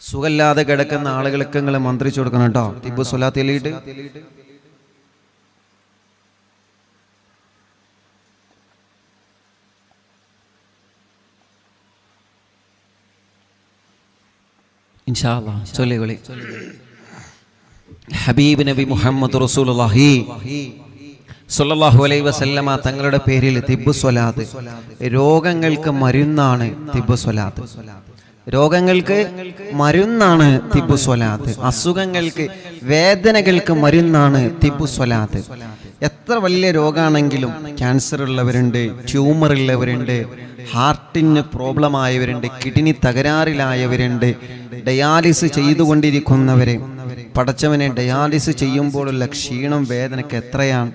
സുഖമില്ലാതെ കിടക്കുന്ന ആളുകൾക്ക് നിങ്ങൾ മന്ത്രിച്ചു കൊടുക്കണം കേട്ടോ. തിബ്ബു സ്വലാത്ത് ചൊല്ലിയിട്ട് ഇൻഷാ അല്ലാഹ് ചൊല്ലികളി. ഹബീബ് നബി മുഹമ്മദ് റസൂലുള്ളാഹി സ്വല്ലല്ലാഹു അലൈഹി വസല്ലമ തങ്ങളുടെ പേരിൽ തിബ്ബു സ്വലാത്ത്. രോഗങ്ങൾക്ക് മരുന്നാണ് തിബ്ബു സ്വലാത്ത്. രോഗങ്ങൾക്ക് മരുന്നാണ് തിബ്ബു സ്വലാത്ത്. അസുഖങ്ങൾക്ക്, വേദനകൾക്ക് മരുന്നാണ് തിബ്ബു സ്വലാത്ത്. എത്ര വലിയ രോഗമാണെങ്കിലും, ക്യാൻസർ ഉള്ളവരുണ്ട്, ട്യൂമർ ഉള്ളവരുണ്ട്, ഹാർട്ടിന് പ്രോബ്ലം ആയവരുണ്ട്, കിഡ്നി തകരാറിലായവരുണ്ട്, ഡയാലിസ് ചെയ്തുകൊണ്ടിരിക്കുന്നവര്. പടച്ചവനെ, ഡയാലിസ് ചെയ്യുമ്പോഴുള്ള ക്ഷീണം, വേദനയ്ക്ക് എത്രയാണ്,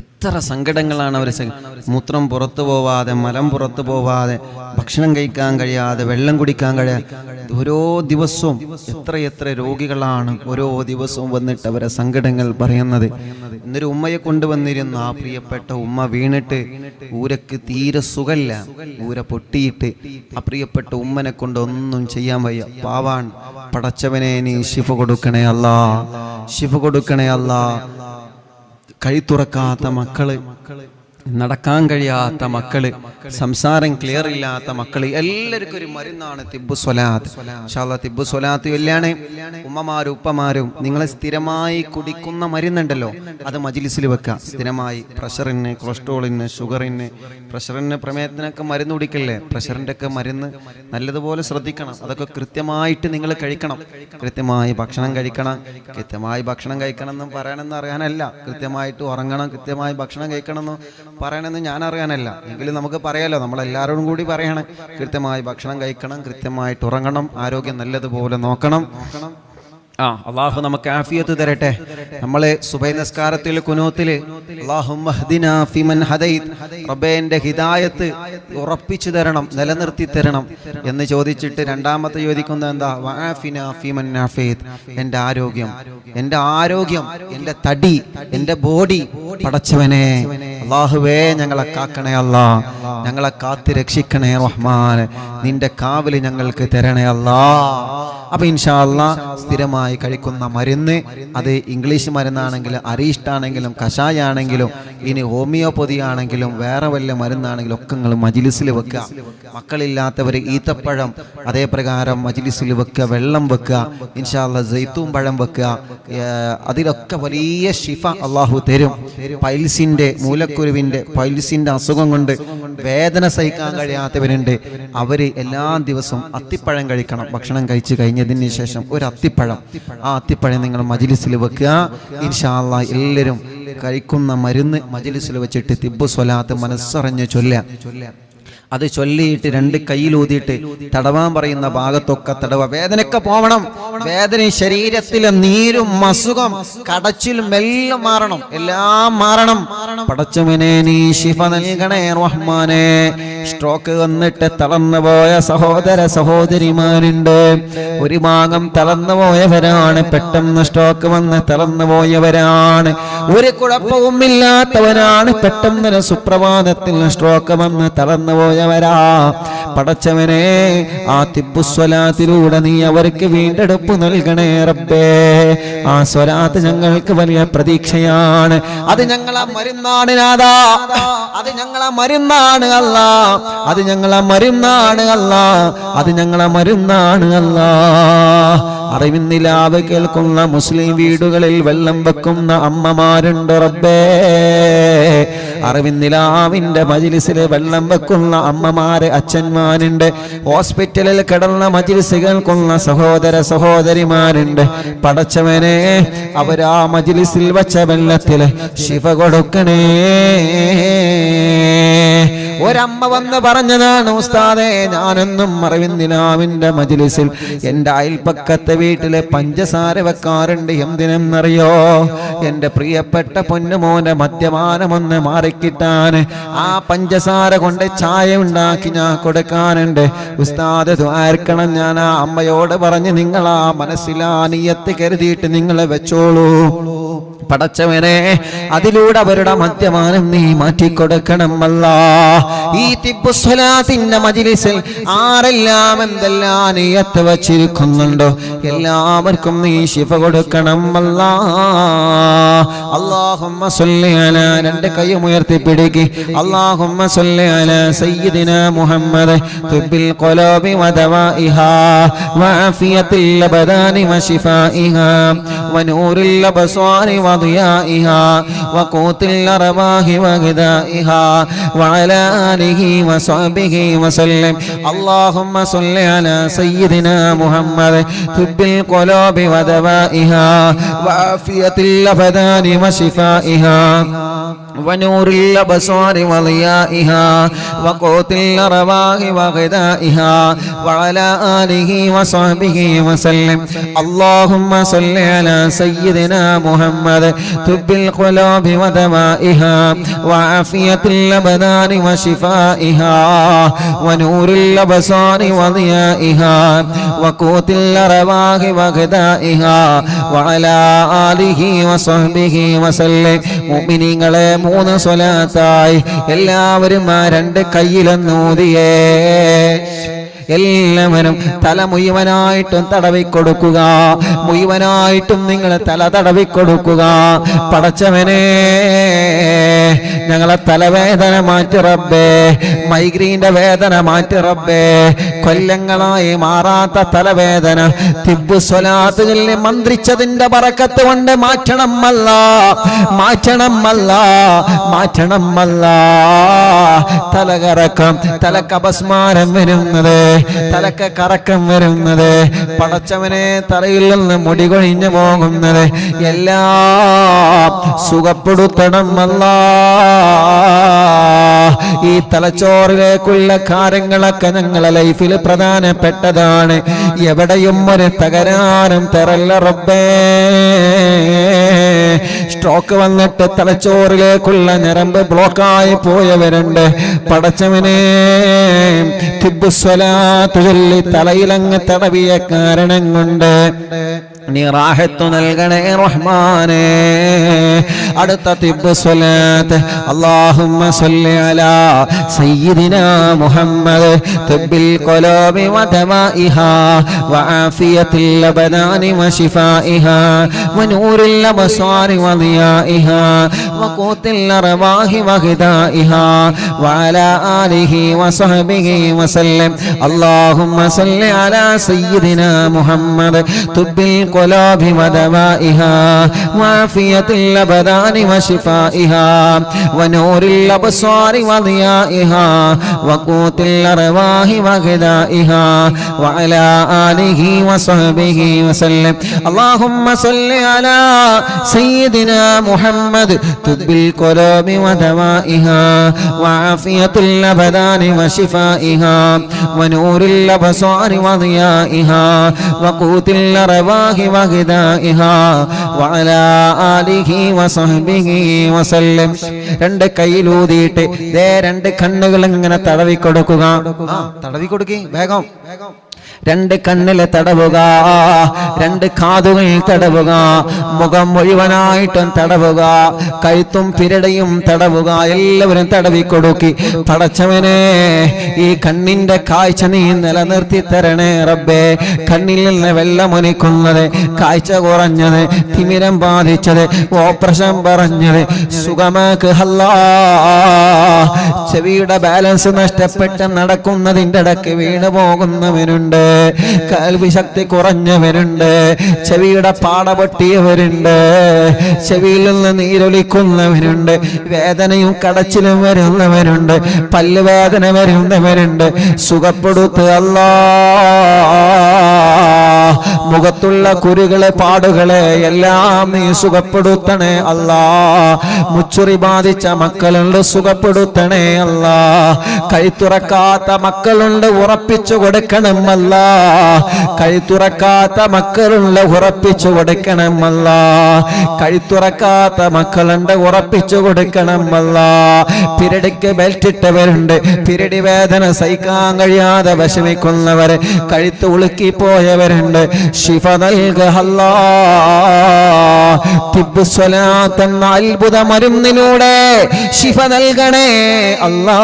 എത്ര സങ്കടങ്ങളാണ് അവർ. മൂത്രം പുറത്തു പോവാതെ, മലം പുറത്തു പോവാതെ, ഭക്ഷണം കഴിക്കാൻ കഴിയാതെ, വെള്ളം കുടിക്കാൻ കഴിയാതെ ഓരോ ദിവസവും എത്ര രോഗികളാണ് ഓരോ ദിവസവും വന്നിട്ട് അവരെ സങ്കടങ്ങൾ പറയുന്നത്. ഇന്നൊരു ഉമ്മയെ കൊണ്ടുവന്നിരുന്നു. ആ പ്രിയപ്പെട്ട ഉമ്മ വീണിട്ട് ഊരക്ക് തീരെ സുഖമില്ല, ഊര പൊട്ടിയിട്ട് ആ പ്രിയപ്പെട്ട ഉമ്മനെ കൊണ്ട് ഒന്നും ചെയ്യാൻ വയ്യ. പാവാൻ. പടച്ചവനെ, നീ ശിഫ കൊടുക്കണേ അല്ലാ, ശിഫ കൊടുക്കണേ അല്ലാ. കൈ തുറക്കാത്ത മക്കള്, നടക്കാൻ കഴിയാത്ത മക്കള്, സംസാരം ക്ലിയർ ഇല്ലാത്ത മക്കള്, എല്ലാവർക്കും ഒരു മരുന്നാണ് തിബ്ബു സ്വലാത്ത്. ഇൻഷാ അല്ലാഹ് തിബ്ബു സ്വലാത്ത് ചൊല്ലാണ്. ഉമ്മമാരും ഉപ്പമാരും നിങ്ങൾ സ്ഥിരമായി കുടിക്കുന്ന മരുന്നുണ്ടല്ലോ, അത് മജ്ലിസിൽ വെക്കുക. സ്ഥിരമായി പ്രഷറിന്, കൊളസ്ട്രോളിന്, ഷുഗറിന്, പ്രഷറിന്, പ്രമേഹത്തിനൊക്കെ മരുന്ന് കുടിക്കല്ലേ. പ്രഷറിൻ്റെ ഒക്കെ മരുന്ന് നല്ലതുപോലെ ശ്രദ്ധിക്കണം. അതൊക്കെ കൃത്യമായിട്ട് നിങ്ങൾ കഴിക്കണം. കൃത്യമായി ഭക്ഷണം കഴിക്കണം. കൃത്യമായി ഭക്ഷണം കഴിക്കണം എന്ന് പറയണമെന്ന് അറിയാനല്ല, കൃത്യമായിട്ട് ഉറങ്ങണം, കൃത്യമായി ഭക്ഷണം കഴിക്കണം എന്ന് പറയണമെന്ന് ഞാൻ അറിയാനല്ല. എങ്കിലും നമുക്ക് പറയാലോ, നമ്മളെല്ലാവരോടും കൂടി പറയണം. കൃത്യമായി ഭക്ഷണം കഴിക്കണം, കൃത്യമായിട്ട് ഉറങ്ങണം, ആരോഗ്യം നല്ലതുപോലെ നോക്കണം. അള്ളാഹു നമുക്ക് ആഫിയത്ത് തരട്ടെ. നമ്മളെ സുബഹി നിസ്കാരത്തിൽ കുനൂത്തിൽ അല്ലാഹുമ്മ ഹ്ദിനാ ഫിമൻ ഹദൈത്, റബ്ബേ എൻ്റെ ഹിദായത്ത് ഉറപ്പിച്ചു തരണം, നിലനിർത്തി തരണം എന്ന് ചോദിച്ചിട്ട് രണ്ടാമത്തെ ചോദിക്കുന്നത് എന്താ? വആഫിനാ ഫിമൻ ആഫീത്, എൻ്റെ ആരോഗ്യം, എൻ്റെ ആരോഗ്യം, എൻ്റെ തടി, എൻ്റെ ബോഡി പടച്ചവനെ അല്ലാഹുവേ ഞങ്ങളെ കാക്കണേ അല്ലാ, ഞങ്ങളെ കാത്ത് രക്ഷിക്കണേ റഹ്മാൻ, നിന്റെ കാവല് ഞങ്ങൾക്ക് തരണേ അല്ലാ. അപ്പൊ ഇൻഷാ അല്ലാഹ് സ്ഥിരമായി കഴിക്കുന്ന മരുന്ന്, അത് ഇംഗ്ലീഷ് മരുന്നാണെങ്കിലും, അരീഷ്ടാണെങ്കിലും, കഷായാണെങ്കിലും, ഇനി ഹോമിയോപ്പതി ആണെങ്കിലും, വേറെ വല്ല മരുന്നാണെങ്കിലും ഒക്കെ നിങ്ങൾ മജ്ലിസിൽ വെക്കുക. മക്കളില്ലാത്തവർ ഈത്തപ്പഴം അതേപ്രകാരം മജ്ലിസിൽ വെക്കുക, വെള്ളം വെക്കുക, ഇൻഷാ അല്ലാഹ് സൈത്തൂൻ പഴം വെക്കുക. അതിലൊക്കെ വലിയ ഷിഫ അള്ളാഹു തരും. പൈൽസിന്റെ, മൂലക്കുരുവിന്റെ, പൈൽസിന്റെ അസുഖം കൊണ്ട് വേദന സഹിക്കാൻ കഴിയാത്തവരുണ്ട്. അവര് എല്ലാ ദിവസവും അത്തിപ്പഴം കഴിക്കണം. ഭക്ഷണം കഴിച്ചു കഴിഞ്ഞതിന് ശേഷം ഒരു അത്തിപ്പഴം, ആ അത്തിപ്പഴം നിങ്ങൾ മജ്ലിസിൽ വെക്കുക. ഇൻഷാ അല്ലാഹ് എല്ലാവരും കഴിക്കുന്ന മരുന്ന് മജ്ലിസിൽ വെച്ചിട്ട് തിബ്ബു സ്വലാത്ത് മനസ്സറിഞ്ഞ് ചൊല്ലുക. അത് ചൊല്ലിയിട്ട് രണ്ട് കയ്യിലൂതിയിട്ട് തടവാൻ പറയുന്ന ഭാഗത്തൊക്കെ തടവ. വേദനയൊക്കെ പോവണം. വേദന, ശരീരത്തിലെ നീരും അസുഖം, കടച്ചിലും എല്ലാം മാറണം, എല്ലാം മാറണം. പടച്ചവനെ നീ ശിഫ നൽകണേ റഹ്മാനെ. സ്ട്രോക്ക് വന്നിട്ട് തളർന്നുപോയ സഹോദര സഹോദരിമാരുണ്ട്. ഒരു ഭാഗം തളർന്നുപോയവരാണ്, പെട്ടെന്ന് സ്ട്രോക്ക് വന്ന് തളർന്നുപോയവരാണ്. ഒരു കുഴപ്പവുമില്ലാത്തവരാണ്, പെട്ടെന്ന് സുപ്രഭാതത്തിൽ സ്ട്രോക്ക് വന്ന് തളർന്നുപോയ വരാ. പടച്ചവനെ, ആ തിബ്ബു സ്വലാത്തിലൂടെ നീ അവർക്ക് വീണ്ടെടുപ്പ് നൽകണേ റബ്ബേ. ആ സ്വലാത്ത് ഞങ്ങൾക്ക് വലിയ പ്രതീക്ഷയാണ്. അത് ഞങ്ങളെ മരുന്നാണ് നാഥാ, അത് ഞങ്ങളെ മരുന്നാണ് അല്ലാ, അത് ഞങ്ങളെ മരുന്നാണ് അല്ലാ, അത് ഞങ്ങളെ മരുന്നാണ് അല്ലാ. അറിവിന്നിലാവ് കേൾക്കുന്ന മുസ്ലിം വീടുകളിൽ വെള്ളം വെക്കുന്ന അമ്മമാരുണ്ട് റബ്ബേ. അറിവിന്നിലാവിന്റെ മജ്ലിസിൽ വെള്ളം വെക്കുന്ന അമ്മമാര്, അച്ഛന്മാരുണ്ട്. ഹോസ്പിറ്റലിൽ കിടന്ന മജ്ലിസ് കേൾക്കുന്ന സഹോദര സഹോദരിമാരുണ്ട്. പടച്ചവനെ, അവരാ മജ്ലിസിൽ വെച്ച വെള്ളത്തിൽ ശിഫ കൊടുക്കണേ. ഒരമ്മ വന്ന് പറഞ്ഞതാണ്, ഉസ്താദേ, ഞാനൊന്നും അറിവിന്നിലാവിന്റെ മജ്ലിസിൽ എൻ്റെ അയൽപ്പക്കത്തെ വീട്ടിലെ പഞ്ചസാര വെക്കാറുണ്ട്. എന്തിനെന്നറിയോ? എൻ്റെ പ്രിയപ്പെട്ട പൊന്നുമോനെ മദ്യപാനമൊന്ന് മാറി മുളക്കിട്ടാൻ ആ പഞ്ചസാര കൊണ്ട് ചായ ഉണ്ടാക്കി ഞാൻ കൊടുക്കാനുണ്ട്. ഉസ്താദ് ദ്വാർക്കണം. ഞാൻ ആ അമ്മയോട് പറഞ്ഞ് നിങ്ങൾ ആ മനസ്സിലാ നിയ്യത്ത് കരുതിയിട്ട് നിങ്ങൾ വെച്ചോളൂ. പടച്ചവനെ, അതിലൂടെ അവരുടെ മദ്യപാനം നീ മാറ്റിക്കൊടുക്കണം അല്ലാ. ഈ തിബ്ബുസ്വലാത്തിന്റെ മജ്ലിസിൽ ആരെല്ലാം എന്തെല്ലാം നിയ്യത്ത് വച്ചിരിക്കുന്നുണ്ടോ എല്ലാവർക്കും നീ ശിഫ കൊടുക്കണം അല്ലാ. അല്ലാഹുമ്മ സ്വല്ലി അലാ, രണ്ട് കൈയും ഉയർത്തി പിടിക്ക്. അല്ലാഹുമ്മ സ്വല്ലി അലാ സയ്യിദിനാ മുഹമ്മദ് തുബ്ബിൽ ഖുലൂബി വദവാഇഹാ വഅഫിയത്തിൽ അബദാനി വശിഫാഇഹാ വനൂറിൽ അബ്സാരി وضيائها وقوت الأرواح وغذائها وعلى آله وصحبه وسلم. اللهم صل على سيدنا محمد طب القلوب ودوائها وعافية الأبدان وشفائها ونور الأبصار وضيائها وقوت الأرواح وغذائها وعلى آله وصحبه وسلم. اللهم صل على سيدنا محمد طب القلوب ودوائها وعافية الأبدان وشفائها ونور الأبصار وضيائها وقوت الأرواح وغذائها وعلى آله وصحبه وسلم. മുഅ്മിനീങ്ങളെ, 3 സ്വലാത്തായി എല്ലാവരും ആ 2 കയ്യിലൊന്നൂതിയേ. എല്ലാവരും തല മുഴുവനായിട്ടും തടവിക്കൊടുക്കുക. മുഴുവനായിട്ടും നിങ്ങൾ തല തടവിക്കൊടുക്കുക. പടച്ചവനെ, ഞങ്ങളെ തലവേദന മാറ്റി റബ്ബേ, മൈഗ്രീന്റെ വേദന മാറ്റി റബ്ബേ. കൊല്ലങ്ങളായി മാറാത്ത തലവേദന തിബ്ബുസ്വലാത്ത് ചൊല്ലി മന്ത്രിച്ചതിന്റെ ബറക്കത്ത് കൊണ്ട് മാറ്റണം അല്ലാ, മാറ്റണം അല്ലാ, മാറ്റണം അല്ലാ. തലകറക്കം, തലക്ക് അപസ്മാരം വരുന്നത്, തലക്ക് കറക്കം വരുന്നത്, പടച്ചവനെ തലയിൽ നിന്ന് മുടി കൊഴിഞ്ഞു പോകുന്നത് എല്ലാം സുഖപ്പെടുത്തണം അല്ലാ. ഈ തലച്ചോറിലേക്കുള്ള കാര്യങ്ങളൊക്കെ ഞങ്ങളെ ലൈഫിൽ പ്രധാനപ്പെട്ടതാണ്. എവിടെയും ഒരു തകരാറും തരല്ല റബ്ബേ. സ്ട്രോക്ക് വന്നിട്ട് തലച്ചോറിലേക്കുള്ള ഞരമ്പ് ബ്ലോക്കായി പോയവരുണ്ട്. പടച്ചവനെ, തിബ്ബുസ്വലാത്ത് ചൊല്ലി തലയിലങ്ങ് തടവിയ കാരണം കൊണ്ട് നീ റാഹത്ത് നൽകണേ റഹ്മാനേ. അടുത്ത തിബ്ബുസ്വലാത്ത്. അല്ലാഹുമ്മ സ്വല്ലി അലാ സയ്യിദിനാ മുഹമ്മദ് തുബ്ബിൽ ഖുലൂബി വദവാഇഹാ വആഫിയത്തിൽ അബദാനി വശിഫാഇഹാ വനൂറിൽ അബ്സാരി വദിയാഇഹാ വഖൂത്തിൽ അർവാഹി വഗദാഇഹാ വഅലാ ആലിഹി വസഹ്ബിഹി വസല്ലം. അല്ലാഹുമ്മ സ്വല്ലി അലാ സയ്യിദിനാ മുഹമ്മദ് തുബ്ബിൽ القلوب ودوائها وعافية الأبدان وشفائها ونور الأبصار وضيائها وقوت الأرواح وغذائها وعلى آله وصحبه وسلم. اللهم صل على سيدنا محمد طب القلوب ودوائها وعافية الأبدان وشفائها ونور الأبصار وضيائها وقوت الأرواح وغذائها وعلى آله وصحبه وسلم. 2 കൈയിലൂതിയിട്ട് ദേ 2 കണ്ണുകൾ ഇങ്ങനെ തടവി കൊടുക്കുക. തടവി കൊടുക്കി വേഗം. 2 കണ്ണിലെ തടവുക, 2 കാതുകൾ തടവുക, മുഖം മുഴുവനായിട്ടും തടവുക, കഴുത്തും പിരടയും തടവുക. എല്ലാവരും തടവിക്കൊടുക്കി. പടച്ചവനെ, ഈ കണ്ണിന്റെ കാഴ്ച നീ നിലനിർത്തി തരണേ റബ്ബേ. കണ്ണിൽ നിന്ന് വെള്ളമൊലിക്കുന്നത്, കാഴ്ച കുറഞ്ഞത്, തിമിരം ബാധിച്ചത്, ഓപ്പറേഷൻ പറഞ്ഞത് സുഖമാക്ക് അല്ലാ. ചെവിയുടെ ബാലൻസ് നഷ്ടപ്പെട്ട് നടക്കുന്നതിൻ്റെ ഇടയ്ക്ക് വീണു പോകുന്നവനുണ്ട്, കേൾവി ശക്തി കുറഞ്ഞവരുണ്ട്, ചെവിയുടെ പാട പൊട്ടിയവരുണ്ട്, ചെവിയിൽ നിന്ന് നീരൊലിക്കുന്നവരുണ്ട്, വേദനയും കടച്ചിലും വരുന്നവരുണ്ട്, പല്ലുവേദന വരുന്നവരുണ്ട്. സുഖപ്പെടുത്ത് അല്ലാ. മുഖത്തുള്ള കുരുകളെ പാടുകളെ എല്ലാം നീ സുഖപ്പെടുത്തണേ അല്ലാ. മുച്ചുറി ബാധിച്ച മക്കളുണ്ട്, സുഖപ്പെടുത്തണേ അല്ലാ. കൈ തുറക്കാത്ത മക്കളുണ്ട്, ഉറപ്പിച്ചു കൊടുക്കണം അല്ലാ. കൈ തുറക്കാത്ത മക്കളുണ്ട്, ഉറപ്പിച്ചു കൊടുക്കണം അല്ലാ. കൈ തുറക്കാത്ത മക്കളുണ്ട്, ഉറപ്പിച്ചു കൊടുക്കണം അല്ലാ. പിരടിക്ക് ബെൽറ്റ് ഇട്ടവരുണ്ട്, പിരടി വേദന സഹിക്കാൻ കഴിയാതെ വിഷമിക്കുന്നവര്, കഴുത്ത് ഉളുക്കി പോയവരുണ്ട്, ശിഫ നൽകുക അല്ലാ. തിബ്ബ് സ്വലാത്ത് എന്ന അത്ഭുത മരുന്നിലൂടെ ശിഫ നൽകണേ അല്ലാ.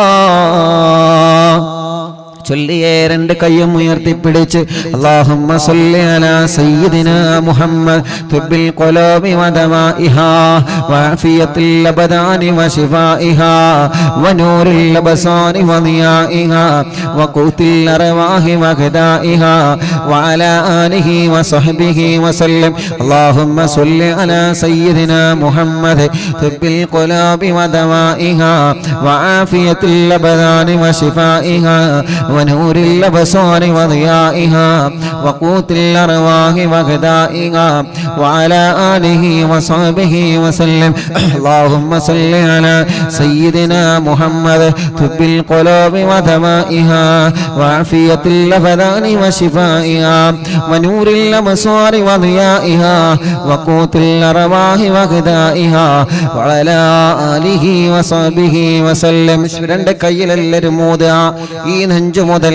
ചൊല്ലിയേ രണ്ട് കയ്യും ഉയർത്തിപ്പിടിച്ച് അല്ലാഹുമ്മ സ്വല്ലി അലാ സയ്യിദിനാ മുഹമ്മദ് തുബ്ബിൽ ഖുലൂബി വദവാഇഹാ വഅഫിയത്തിൽ അബ്ദാനി വശിഫാഇഹാ വനൂറിൽ അബ്സാരി വദിയാഇഹാ വഖൂത്തിൽ അർവാഹി വഗദാഇഹാ വഅലാ ആലിഹി വസഹ്ബിഹി വസല്ലം. അല്ലാഹുമ്മ സ്വല്ലി അലാ സയ്യിദിനാ മുഹമ്മദ് തുബ്ബിൽ ഖുലൂബി വദവാഇഹാ വഅഫിയത്തിൽ അബ്ദാനി വശിഫാഇഹാ ونور الأبصار وضيائها وقوت الأرواح وغذائها وعلى آله وصحبه وسلم. اللهم صل على سيدنا محمد طب القلوب ودمائها وعافية الأبدان وشفائها ونور الأبصار وضيائها وقوت الأرواح وغذائها وعلى آله وصحبه وسلم. രണ്ട് കയ്യിലെല്ലാവരും മൂതുക. ഈ നെഞ്ചു മുതൽ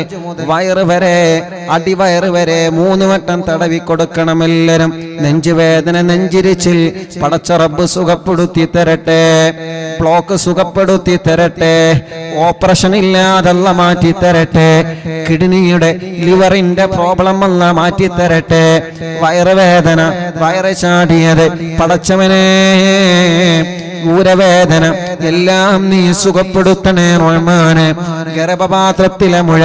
വയറ് വരെ, അടിവയറ് വരെ 3 വട്ടം തടവി കൊടുക്കണം എല്ലാവരും. നെഞ്ചുവേദന, നെഞ്ചിരിച്ചിൽ പടച്ച റബ്ബ് സുഖപ്പെടുത്തി തരട്ടെ. ബ്ലോക്ക് സുഖപ്പെടുത്തി തരട്ടെ. ഓപ്പറേഷൻ ഇല്ലാതല്ല മാറ്റി തരട്ടെ. കിഡ്നിയുടെ, ലിവറിന്റെ പ്രോബ്ലം അല്ല മാറ്റി തരട്ടെ. വയറുവേദന, വയറ് ചാടിയത് പടച്ചവനെ, ഊരവേദന എല്ലാം നീ സുഖപ്പെടുത്തണേ റഹ്മാനെ. ഗർഭപാത്രത്തിലെ മുഴ,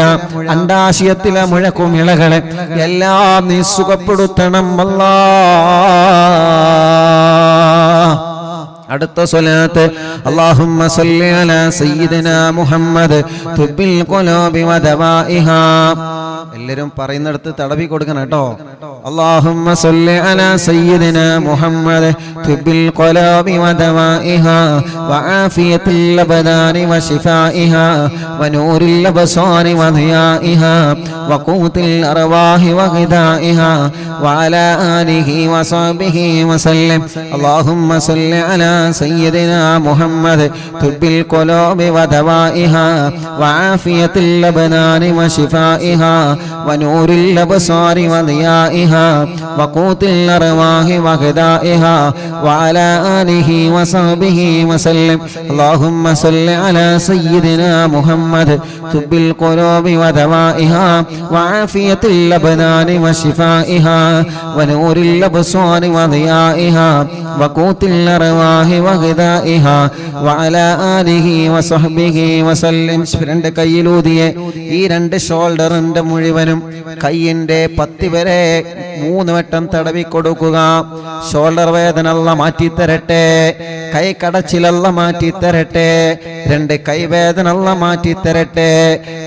അണ്ഡാശയത്തിലെ മുഴ, കുമിളകളെ എല്ലാം നീ സുഖപ്പെടുത്തണം അല്ലാ. അടുത്ത സ്വലാത്ത് അല്ലാഹുമ്മ സ്വല്ലി അലാ സയ്യിദിനാ മുഹമ്മദ് തുബ്ബിൽ ഖുലൂബി വദവാഇഹാ. എല്ലാവരും പറയുന്നിടത്ത് തടവി കൊടുക്കണം കേട്ടോ. അല്ലാഹുമ്മ സ്വല്ലി അലാ സയ്യിദിനാ മുഹമ്മദ് തുബ്ബിൽ ഖുലൂബി വദവാഇഹാ വആഫിയത്തിൽ അബ്ദാനി വശിഫാഇഹാ വനൂറിൽ അബ്സാരി വദിയാഇഹാ വഖൂത്തിൽ അർവാഹി വഗദാഇഹാ വഅലാ ആലിഹി വസഹ്ബിഹി വസല്ലം. അല്ലാഹുമ്മ സ്വല്ലി അലാ സയ്യിദിനാ മുഹമ്മദ് തുബ്ബിൽ ഖുലൂബി വദവാഇഹാ വആഫിയത്തിൽ അബ്ദാനി വശിഫാഇഹാ വനൂറിൽ അബ്സാരി വദിയാഇഹാ വഖൂത്തിൽ അർവാഹി വഗദാഇഹാ വഅലാ ആലിഹി വസഹ്ബിഹി വസല്ലം. അല്ലാഹുമ്മ സ്വല്ലി അലാ സയ്യിദിനാ മുഹമ്മദ് തുബ്ബിൽ ഖുലൂബി വദവാഇഹാ വആഫിയത്തിൽ അബ്ദാനി വശിഫാഇഹാ വനൂറിൽ അബ്സാരി വദിയാഇഹാ വഖൂത്തിൽ അർവാഹി വഗദാഇഹാ വഅലാ ആലിഹി വസഹ്ബിഹി വസല്ലം. രണ്ട് കയ്യിലൂതിയെ ഈ രണ്ട് ഷോൾഡറിന്റെ മുഴുവനും കയ്യിന്റെ പത്തി വരെ 3 വട്ടം തടവി കൊടുക്കുക. ഷോൾഡർ വേദന അല്ലാഹ് മാറ്റി തരട്ടെ. കൈ കടച്ചിലല്ല മാറ്റി തരട്ടെ. രണ്ട് കൈവേദന അല്ലാഹ് മാറ്റി തരട്ടെ.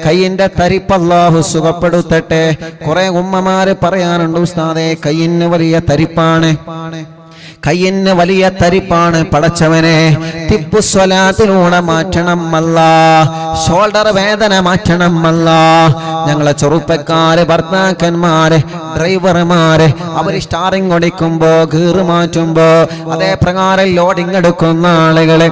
കയ്യിന്റെ തരിപ്പ് അല്ലാഹു സുഖപ്പെടുത്തട്ടെ. കുറെ ഉമ്മമാര് പറയാനുണ്ട്, ഉസ്താദേ കയ്യിന് വലിയ തരിപ്പാണ്, കയ്യിന് വലിയ തരിപ്പാണ്. പടച്ചവനെ തിബ്ബു സ്വലാത്തിലൂടെ മാറ്റണം അല്ലാ. ഷോൾഡർ വേദന മാറ്റണം അല്ലാ. ഞങ്ങളെ ചെറുപ്പക്കാര്, ഭർത്താക്കന്മാര്, ഡ്രൈവർമാര് അവര് സ്റ്റാറിങ് ഓടിക്കുമ്പോ, ഗീറ് മാറ്റുമ്പോ, അതേ പ്രകാരം ലോഡിങ് എടുക്കുന്ന ആളുകള്,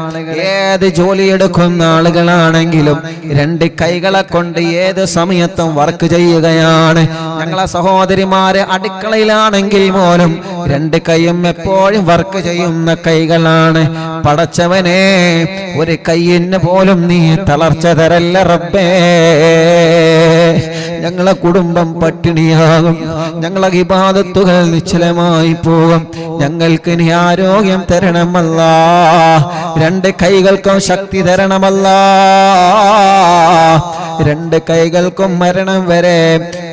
ഏത് ജോലി എടുക്കുന്ന ആളുകളാണെങ്കിലും രണ്ട് കൈകളെ കൊണ്ട് ഏത് സമയത്തും വർക്ക് ചെയ്യുകയാണ്. ഞങ്ങളെ സഹോദരിമാര് അടുക്കളയിലാണെങ്കിൽ പോലും രണ്ട് കൈയും എപ്പോഴും വർക്ക് ചെയ്യുന്ന കൈകളാണ്. പടച്ചവനെ ഒരു കൈയിന് പോലും നീ തളർച്ച തരല്ല റബ്ബേ. ഞങ്ങളെ കുടുംബം പട്ടിണിയാകും, ഞങ്ങളെ ഇബാദത്തുകൾ നിശ്ചലമായി പോകും. ഞങ്ങൾക്ക് നീ ആരോഗ്യം തരണമല്ലാ. രണ്ട് കൈകൾക്കും ശക്തി തരണമല്ലാ. രണ്ട് കൈകൾക്കും മരണം വരെ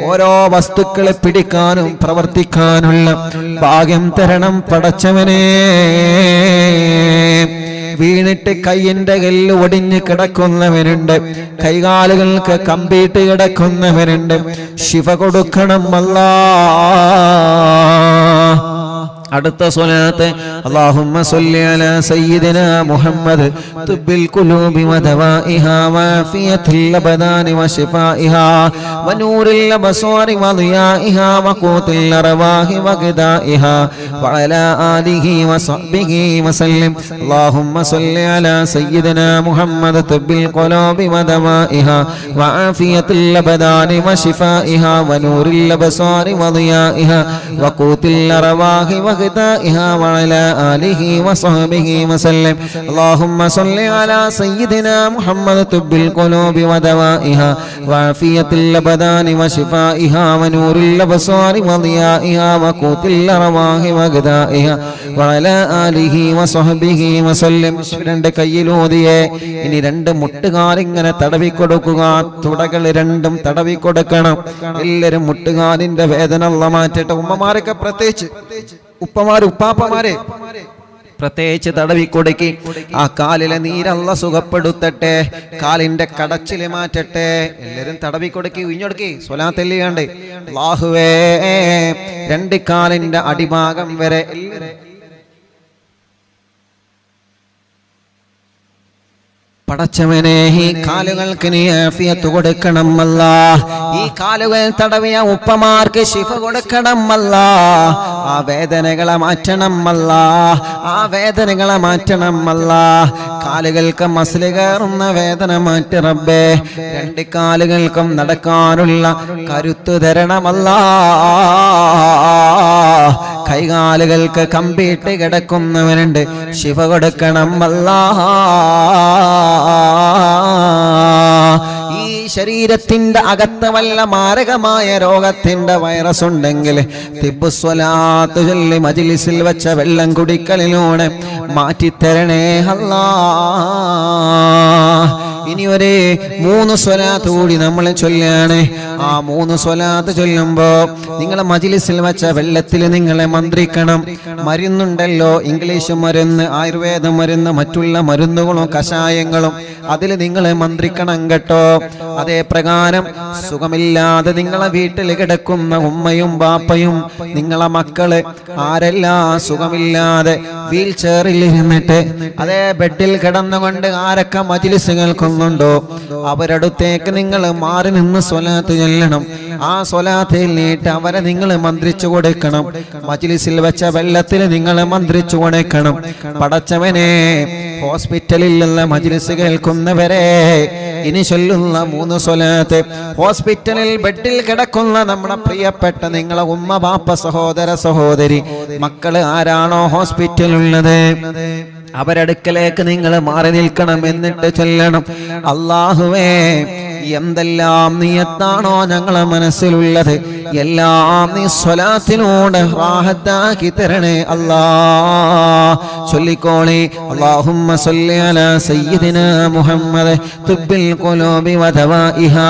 ഓരോ വസ്തുക്കളെ പിടിക്കാനും പ്രവർത്തിക്കാനുള്ള ഭാഗ്യം തരണം പടച്ചവനെ. വീണിട്ട് കയ്യിന്റെ കല്ല് ഒടിഞ്ഞ് കിടക്കുന്നവരുണ്ട്, കൈകാലുകൾക്ക് കമ്പിയിട്ട് കിടക്കുന്നവരുണ്ട്. ശിഫ കൊടുക്കണം അല്ലാ. അടുത്ത സ്വലാത്ത് അല്ലാഹുമ്മ സ്വല്ലി അലാ സയ്യിദിനാ മുഹമ്മദ് തുബ്ബിൽ ഖുലൂബി വദവാഇഹാ വആഫിയത്തുൽ അബ്ദാനി വശിഫാഇഹാ വനൂറിൽ അബ്സാരി വദിയാഇഹാ വഖൂത്തുൽ അർവാഹി വഗദാഇഹാ വഅലാ ആലിഹി വസഹ്ബിഹി വസല്ലം. അല്ലാഹുമ്മ സ്വല്ലി അലാ സയ്യിദിനാ മുഹമ്മദ് തുബ്ബിൽ ഖുലൂബി വദവാഇഹാ വആഫിയത്തുൽ അബ്ദാനി വശിഫാഇഹാ വനൂറിൽ അബ്സാരി വദിയാഇഹാ വഖൂത്തുൽ അർവാഹി وغذائها وعلى آله وصحبه وسلم. اللهم صل على سيدنا محمد طب القلوب ودوائها وعافية الأبدان وشفائها ونور الأبصار وضيائها وقوت الأرواح وغذائها وعلى آله وصحبه وسلم. രണ്ട് കയ്യിലൂതിയെ ഇനി രണ്ട് മുട്ടുകാൽ ഇങ്ങനെ തടവി കൊടുക്കുക. തുടകൾ രണ്ടും തടവി കൊടുക്കണം. എല്ലാവരും മുട്ടുകാലിന്റെ വേദന അല്ലാഹ് മാറ്റട്ടെ. ഉമ്മമാരൊക്കെ പ്രത്യേകിച്ച്, ഉപ്പമാര് ഉപ്പാപ്പമാരെ പ്രത്യേകിച്ച് തടവി കൊടുക്കി. ആ കാലിലെ നീരല്ല സുഖപ്പെടുത്തട്ടെ, കാലിന്റെ കടച്ചില് മാറ്റട്ടെ. എല്ലാരും തടവി കൊടുക്കി, ഉഞ്ഞൊടുക്കി സ്വലാത്തെല്ലിയാണ്ട്. അല്ലാഹുവേ രണ്ട് കാലിന്റെ അടിഭാഗം വരെ പടച്ചവനെ ഈ കാലുകൾക്ക് നീ ആഫിയത്ത് കൊടുക്കണം അല്ലാഹ്. ഈ കാലുകൾ തടവിയ ഉപ്പമാർക്ക് ശിഫ കൊടുക്കണം അല്ലാഹ്. ആ വേദനകളെ മാറ്റണം അല്ലാഹ്. ആ വേദനകളെ മാറ്റണം അല്ലാഹ്. കാലുകൾക്ക് മസില് കയറുന്ന വേദന മാറ്റി റബ്ബേ. രണ്ട് കാലുകൾക്കും നടക്കാനുള്ള കരുത്തു തരണമല്ലാഹ്. കൈകാലുകൾക്ക് കമ്പിയിട്ട് കിടക്കുന്നവനുണ്ട്, ശിഫ കൊടുക്കണം അല്ലാഹ്. ഈ ശരീരത്തിന്റെ അകത്ത് വല്ല മാരകമായ രോഗത്തിന്റെ വൈറസ് ഉണ്ടെങ്കിൽ തിബ്ബുസ്വലാത്ത് ചൊല്ലി മജ്ലിസിൽ വെച്ച വെള്ളം കുടിക്കലിലൂടെ മാറ്റിത്തരണേ അല്ലാഹ്. ഇനി ഒരു 3 സ്വലാത്ത് കൂടി നമ്മൾ ചൊല്ലാണ്. ആ 3 സ്വലാത്ത് ചൊല്ലുമ്പോ നിങ്ങൾ മജ്ലിസിൽ വെച്ച വെള്ളത്തിൽ നിങ്ങളെ മന്ത്രിക്കണം. മരുന്നുണ്ടല്ലോ, ഇംഗ്ലീഷ് മരുന്ന്, ആയുർവേദ മരുന്ന്, മറ്റുള്ള മരുന്നുകളും കഷായങ്ങളും, അതിൽ നിങ്ങളെ മന്ത്രിക്കണം കേട്ടോ. അതേ പ്രകാരം സുഖമില്ലാതെ നിങ്ങളെ വീട്ടിൽ കിടക്കുന്ന ഉമ്മയും ബാപ്പയും നിങ്ങളെ മക്കള് ആരെല്ലാം സുഖമില്ലാതെ വീൽ ചെയറിൽ ഇരുന്നിട്ട് അതേ ബെഡിൽ കിടന്നുകൊണ്ട് ആരൊക്കെ മജ്ലിസ് കേൾക്കുന്നുണ്ടോ അവരടുത്തേക്ക് നിങ്ങൾ മാറി നിന്ന് സ്വലാത്ത് ചൊല്ലണം. ആ സ്വലാത്തിൽ നീട്ട് അവരെ നിങ്ങൾ മന്ത്രിച്ചു കൊടുക്കണം. മജ്ലിസിൽ വെച്ച വെള്ളത്തിൽ നിങ്ങൾ മന്ത്രിച്ചു കൊടുക്കണം. പടച്ചവനെ, ഹോസ്പിറ്റലിലുള്ള മജ്ലിസ് കേൾക്കുന്നവരെ ഇനി ചൊല്ലുന്ന 3 സ്വലാത്ത് ഹോസ്പിറ്റലിൽ ബെഡിൽ കിടക്കുന്ന നമ്മുടെ പ്രിയപ്പെട്ട നിങ്ങളെ ഉമ്മ ബാപ്പ സഹോദര സഹോദരി മക്കള് ആരാണോ ഹോസ്പിറ്റലുള്ളത് അവരടുക്കലേക്ക് നിങ്ങൾ മാറി നിൽക്കണം. എന്നിട്ട് ചൊല്ലണം, അല്ലാഹുവേ എന്തെല്ലാം നിയത്താണോ ഞങ്ങളെ മനസ്സിലുള്ളത് എല്ലാം നീ സ്വലാത്തിനോട് റാഹത്താക്കി തരണേ അല്ലാഹ്. ചൊല്ലിക്കോളി, അല്ലാഹുമ്മ സ്വല്ലി അലാ സയ്യിദിനാ മുഹമ്മദ് തുബ്ബിൽ ഖുലൂബി വദവാഇഹാ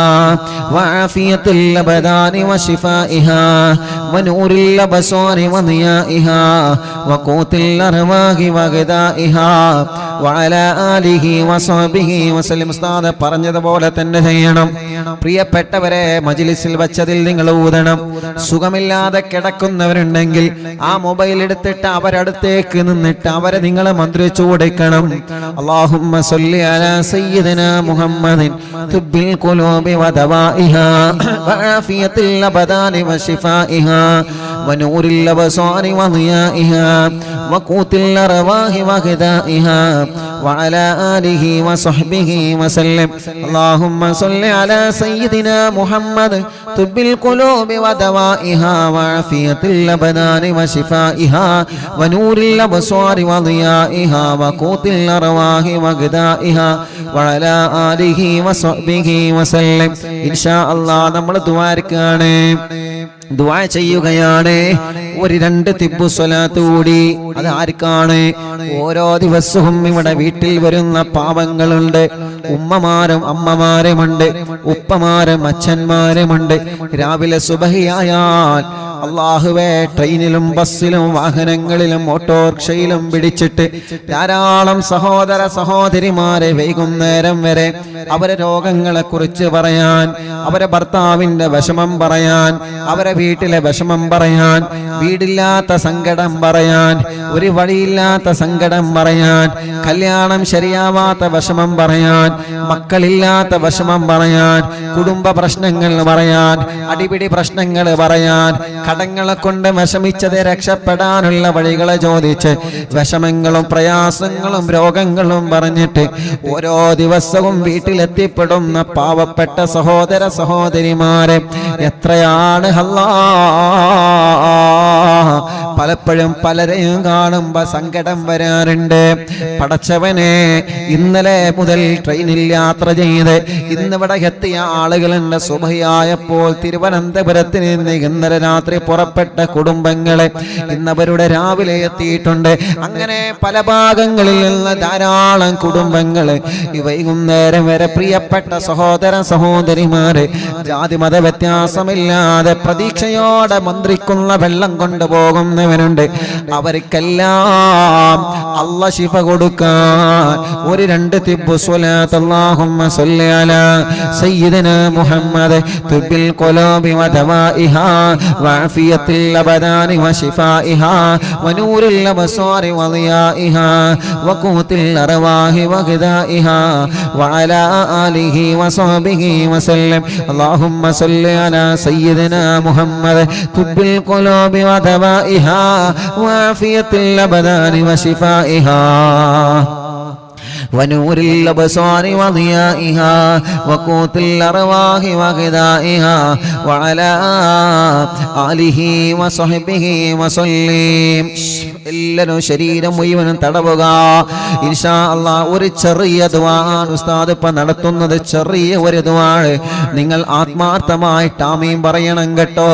വആഫിയത്തുൽ അബ്ദാനി വശിഫാഇഹാ വനൂറിൽ അബ്സാരി വദിയാഇഹാ വഖൂത്തുൽ അർവാഹി വഗദാഇഹാ വഅലാ ആലിഹി വസഹ്ബിഹി വസല്ലം. ഉസ്താദ് പറഞ്ഞതുപോലെ തന്നെ ചെയ്യണം. പ്രിയപ്പെട്ടവരെ, മജ്ലിസിൽ വച്ചതിൽ നിങ്ങൾ ഊതണം. സുഖമില്ലാതെ കിടക്കുന്നവരുണ്ടെങ്കിൽ ആ മൊബൈൽ എടുത്തിട്ട് അവരടുത്തേക്ക് നിന്നിട്ട് അവരെ നിങ്ങൾ മന്ത്രിച്ചു കൊടുക്കണം. അല്ലാഹുമ്മ സ്വല്ലി അലാ സയ്യിദിനാ മുഹമ്മദിൻ തുബ്ബിൽ ഖുലൂബി വദവാഇഹാ വആഫിയത്തുൽ അബ്ദാനി വശിഫാഇഹാ വനൂറിൽ അബ്സാരി വദിയാഇഹാ വഖൂത്തുൽ അർവാഹി വഗദാഇഹാ വഅലാ ആലിഹി വസഹ്ബിഹി വസല്ലം. അല്ലാഹുമ്മ സ്വല്ലി അലാ സയ്യിദിനാ മുഹമ്മദ് തുബ്ബിൽ ഖുലൂബി വദവാഇഹാ വആഫിയത്തുൽ അബ്ദാനി വശിഫാഇഹാ വനൂറിൽ അബ്സാരി വദിയാഇഹാ വഖൂത്തുൽ അർവാഹി വഗദാഇഹാ വഅലാ ആലിഹി വസഹ്ബിഹി വസല്ലം. ഇൻഷാ അല്ലാഹ് നമ്മൾ ദുആർക്കാണ്, ദുആ ചെയ്യുകയാണ്. ഒരു 2 തിബ്ബു സ്വലാത്ത് കൂടി. അത് ആർക്കാണ്? ഓരോ ദിവസവും ഇവിടെ വീട്ടിൽ വരുന്ന പാവങ്ങളുണ്ട്. ഉമ്മമാരും അമ്മമാരുമുണ്ട്, ഉപ്പമാരും അച്ഛന്മാരുമുണ്ട്. രാവിലെ സുബഹിയായാൽ അല്ലാഹുവേ ട്രെയിനിലും ബസ്സിലും വാഹനങ്ങളിലും ഓട്ടോറിക്ഷയിലും പിടിച്ചിട്ട് ധാരാളം സഹോദര സഹോദരിമാരെ വൈകുന്നേരം വരെ അവരെ രോഗങ്ങളെ കുറിച്ച് പറയാൻ, അവരെ ഭർത്താവിന്റെ വിഷമം പറയാൻ, അവരെ വീട്ടിലെ വിഷമം പറയാൻ, വീടില്ലാത്ത സങ്കടം പറയാൻ, ഒരു വഴിയില്ലാത്ത സങ്കടം പറയാൻ, കല്യാണം ശരിയാവാത്ത വിഷമം പറയാൻ, മക്കളില്ലാത്ത വിഷമം പറയാൻ, കുടുംബ പ്രശ്നങ്ങൾ പറയാൻ, അടിപിടി പ്രശ്നങ്ങൾ പറയാൻ, കടങ്ങളെ കൊണ്ട് വിഷമിച്ചത് രക്ഷപ്പെടാനുള്ള വഴികളെ ചോദിച്ച് വിഷമങ്ങളും പ്രയാസങ്ങളും രോഗങ്ങളും പറഞ്ഞിട്ട് ഓരോ ദിവസവും വീട്ടിലെത്തിപ്പെടുന്ന പാവപ്പെട്ട സഹോദര സഹോദരിമാരെ എത്രയാണ് അല്ലാഹ്. പലപ്പോഴും പലരെയും കാണുമ്പോ സങ്കടം വരാറുണ്ട്. പടച്ചവനെ, ഇന്നലെ മുതൽ ട്രെയിനിൽ യാത്ര ചെയ്ത് ഇന്നിവിടെ എത്തിയ ആളുകളുണ്ട്. സുബഹിയായപ്പോൾ തിരുവനന്തപുരത്ത് നിന്ന് ഇന്നലെ രാത്രി പുറപ്പെട്ട കുടുംബങ്ങളെ ഇന്നവരുടെ രാവിലെ എത്തിയിട്ടുണ്ട്. അങ്ങനെ പല ഭാഗങ്ങളിൽ നിന്ന് ധാരാളം കുടുംബങ്ങള് ഈ വൈകുന്നേരം വരെ പ്രിയപ്പെട്ട സഹോദര സഹോദരിമാര് ജാതി മത വ്യത്യാസമില്ലാതെ പ്രതീക്ഷയോടെ മന്ത്രിക്കുന്ന വെള്ളം കൊണ്ടുപോകുന്നവരുണ്ട്. അവർക്കെല്ലാം അല്ലാഹ് ശിഫ കൊടുക്കാൻ ഒരു 2 തിബ്ബു സ്വലാത്ത് അല്ലാഹുമ്മ സ്വല്ലി അലാ സയ്യിദനാ മുഹമ്മദ് തുബിൽ ഖുലൂബി വദവാഇഹാ വഅഫിയത്തിൽ അബദാനി വശിഫാഇഹാ വനൂറിൽ അബ്സാരി വളിയാഇഹാ വഖൂത്തിൽ അർവാഹി വഗദാഇഹാ വഅലാ ആലിഹി വസഹ്ബിഹി വസല്ലം. അല്ലാഹുമ്മ സ്വല്ലി അലാ സയ്യിദനാ മുഹമ്മദ് തുബിൽ ഖുലൂബി വദവാഇഹാ വഅഫിയത്തിൽ അബദാനി വശിഫാഇഹാ ونور الأبصار وضيائها وقوت الأرواح وغذائها وعلى آله وصحبه وسلم. എല്ലാവരും ശരീരം മുഴുവനും തടവുക. ഇൻഷാ അല്ലാഹ് ഒരു ചെറിയ ദുആണ് ഉസ്താദ് ഇപ്പോ നടത്തുന്നത്. ചെറിയ ഒരു ദുആണ്. നിങ്ങൾ ആത്മാർത്ഥമായിട്ട് ആമീൻ പറയണം കേട്ടോ.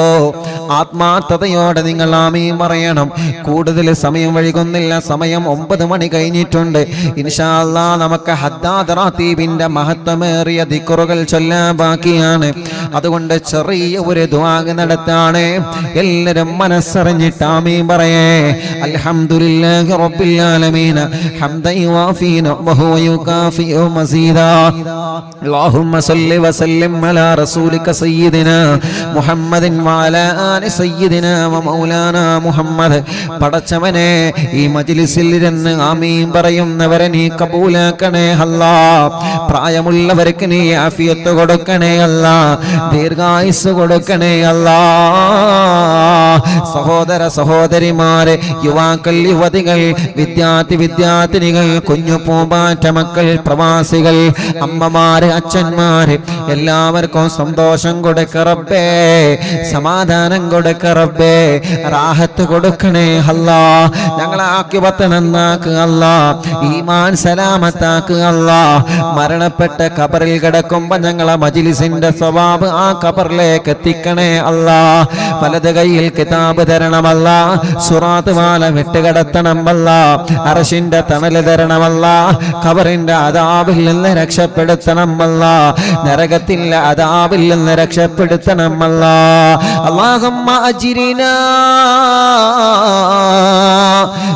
ആത്മാർത്ഥതയോടെ നിങ്ങൾ ആമീൻ പറയണം. കൂടുതൽ സമയം വൈകുന്നില്ല. സമയം 9 മണി കഴിഞ്ഞിട്ടുണ്ട്. ഇൻഷാ അല്ലാഹ് നമുക്ക് ഹദ്ദാദ് റാത്തീബിന്റെ മഹത്വമേറിയ ദിക്റുകൾ ചൊല്ലാൻ ബാക്കിയാണ്. അതുകൊണ്ട് ചെറിയ ഒരു ദുആ നടത്താണ്. എല്ലാവരും മനസ്സറിഞ്ഞിട്ട് ആമീൻ പറയേ. അൽഹംദുലില്ലാഹി റബ്ബിൽ ആലമീൻ ഹംദൻ യുവാഫി നിഅമഹു വയുകാഫിഉ മസീദാ. അല്ലാഹുമ്മ സ്വല്ലി വസല്ലിം അലാ റസൂലിക സയ്യിദിനാ മുഹമ്മദിൻ വഅലാ ആലി സയ്യിദിനാ വമൗലാനാ മുഹമ്മദ്. പടച്ചവനെ, ഈ മജ്ലിസിൽ ഇരുന്ന് ആമീൻ പറയുന്നവരെ നീ കബൂലാക്കണേ അല്ലാഹ്. പ്രായമുള്ളവർക്ക് നീ ആഫിയത്ത് കൊടുക്കണേ അല്ലാഹ്. ദീർഘായുസ് കൊടുക്കണേ അല്ലാഹ്. സഹോദര സഹോദരിമാരെ, യുവാക്കൾ, യുവതികൾ, വിദ്യാർത്ഥിനികൾ, കുഞ്ഞു പൂമ്പാറ്റ മക്കൾ, പ്രവാസികൾ, അമ്മമാര്, അച്ഛന്മാര്, എല്ലാവർക്കും സന്തോഷം കൊടുക്ക റബ്ബേ. സമാധാനം കൊടുക്ക റബ്ബേ. റാഹത്ത് കൊടുക്കണേ അല്ലാഹ്. ഞങ്ങളെ ആഖിബത്ത് നന്നാക്കുക അല്ലാഹ്. ഈമാൻ സലാമത്താക്കുക അല്ലാഹ്. മരണപ്പെട്ട ഖബറിൽ കിടക്കുമ്പോ ഞങ്ങളെ മജ്ലിസിന്റെ സവാബ് ആ ഖബറിലേക്ക് എത്തിക്കണേ അല്ലാഹ്. വലത് കയ്യിൽ കിതാബ് തരണമല്ല. സുറാത്ത് മാല വിട്ടുകിടത്തണമല്ല. അർശിന്റെ തണല് തരണമല്ല. ഖബറിന്റെ അദാബിൽ നിന്ന് രക്ഷപ്പെടുത്തണമല്ല. നരകത്തിന്റെ അദാബിൽ നിന്ന് രക്ഷപ്പെടുത്തണമല്ല. അല്ലാഹുമ്മ അജ്രിനാ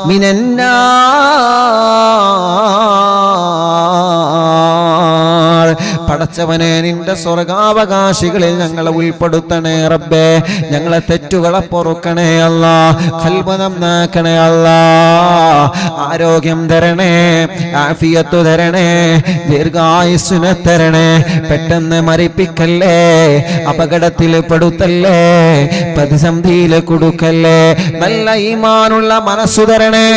മിനന്നാർ. പടച്ചവനെ, നിന്റെ സ്വർഗാവകാശികളിൽ ഞങ്ങളെ ഉൾപ്പെടുത്തണേ റബ്ബേ. ഞങ്ങളെ തെറ്റുകളെ പൊറുക്കണേ അല്ലാഹ്. ഖൽബ് നന്നാക്കണേ അല്ലാഹ്. ആരോഗ്യം തരണേ, ആഫിയത്ത് തരണേ, ദീർഘായുസ്സിനെ തരണേ. പെട്ടെന്ന് മരിപ്പിക്കല്ലേ, അപകടത്തിൽ പെടുത്തല്ലേ, പ്രതിസന്ധിയിൽ കൊടുക്കല്ലേ. നല്ല ഈമാനുള്ള മനസ്സു തരണേ.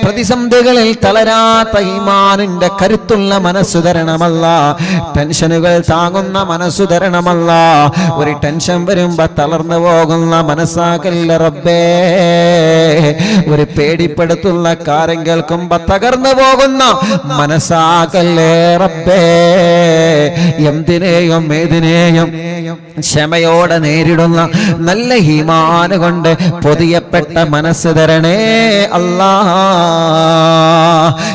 പ്രതിസന്ധികളിൽ തളരാത്ത ഈമാനിന്റെ കരുത്തുള്ള മനസ്സു തരണമല്ല. ടെൻഷനുകൾ താങ്ങുന്ന മനസ്സു തരണമല്ല. ഒരു ടെൻഷൻ വരുമ്പോ തളർന്നു പോകുന്ന മനസ്സാകല്ല റബ്ബേ. ഒരു പേടിപ്പെടുത്തുന്ന കാര്യം കേൾക്കുമ്പോ തകർന്നു പോകുന്ന മനസ്സാകല്ലേ റബ്ബേ. എന്തിനേയും ഏതിനേയും ക്ഷമയോടെ നേരിടുന്ന നല്ല ഈമാന് കൊണ്ട് പൊതിയപ്പെട്ട മനസ്സ് തരണേ അല്ലാഹ്.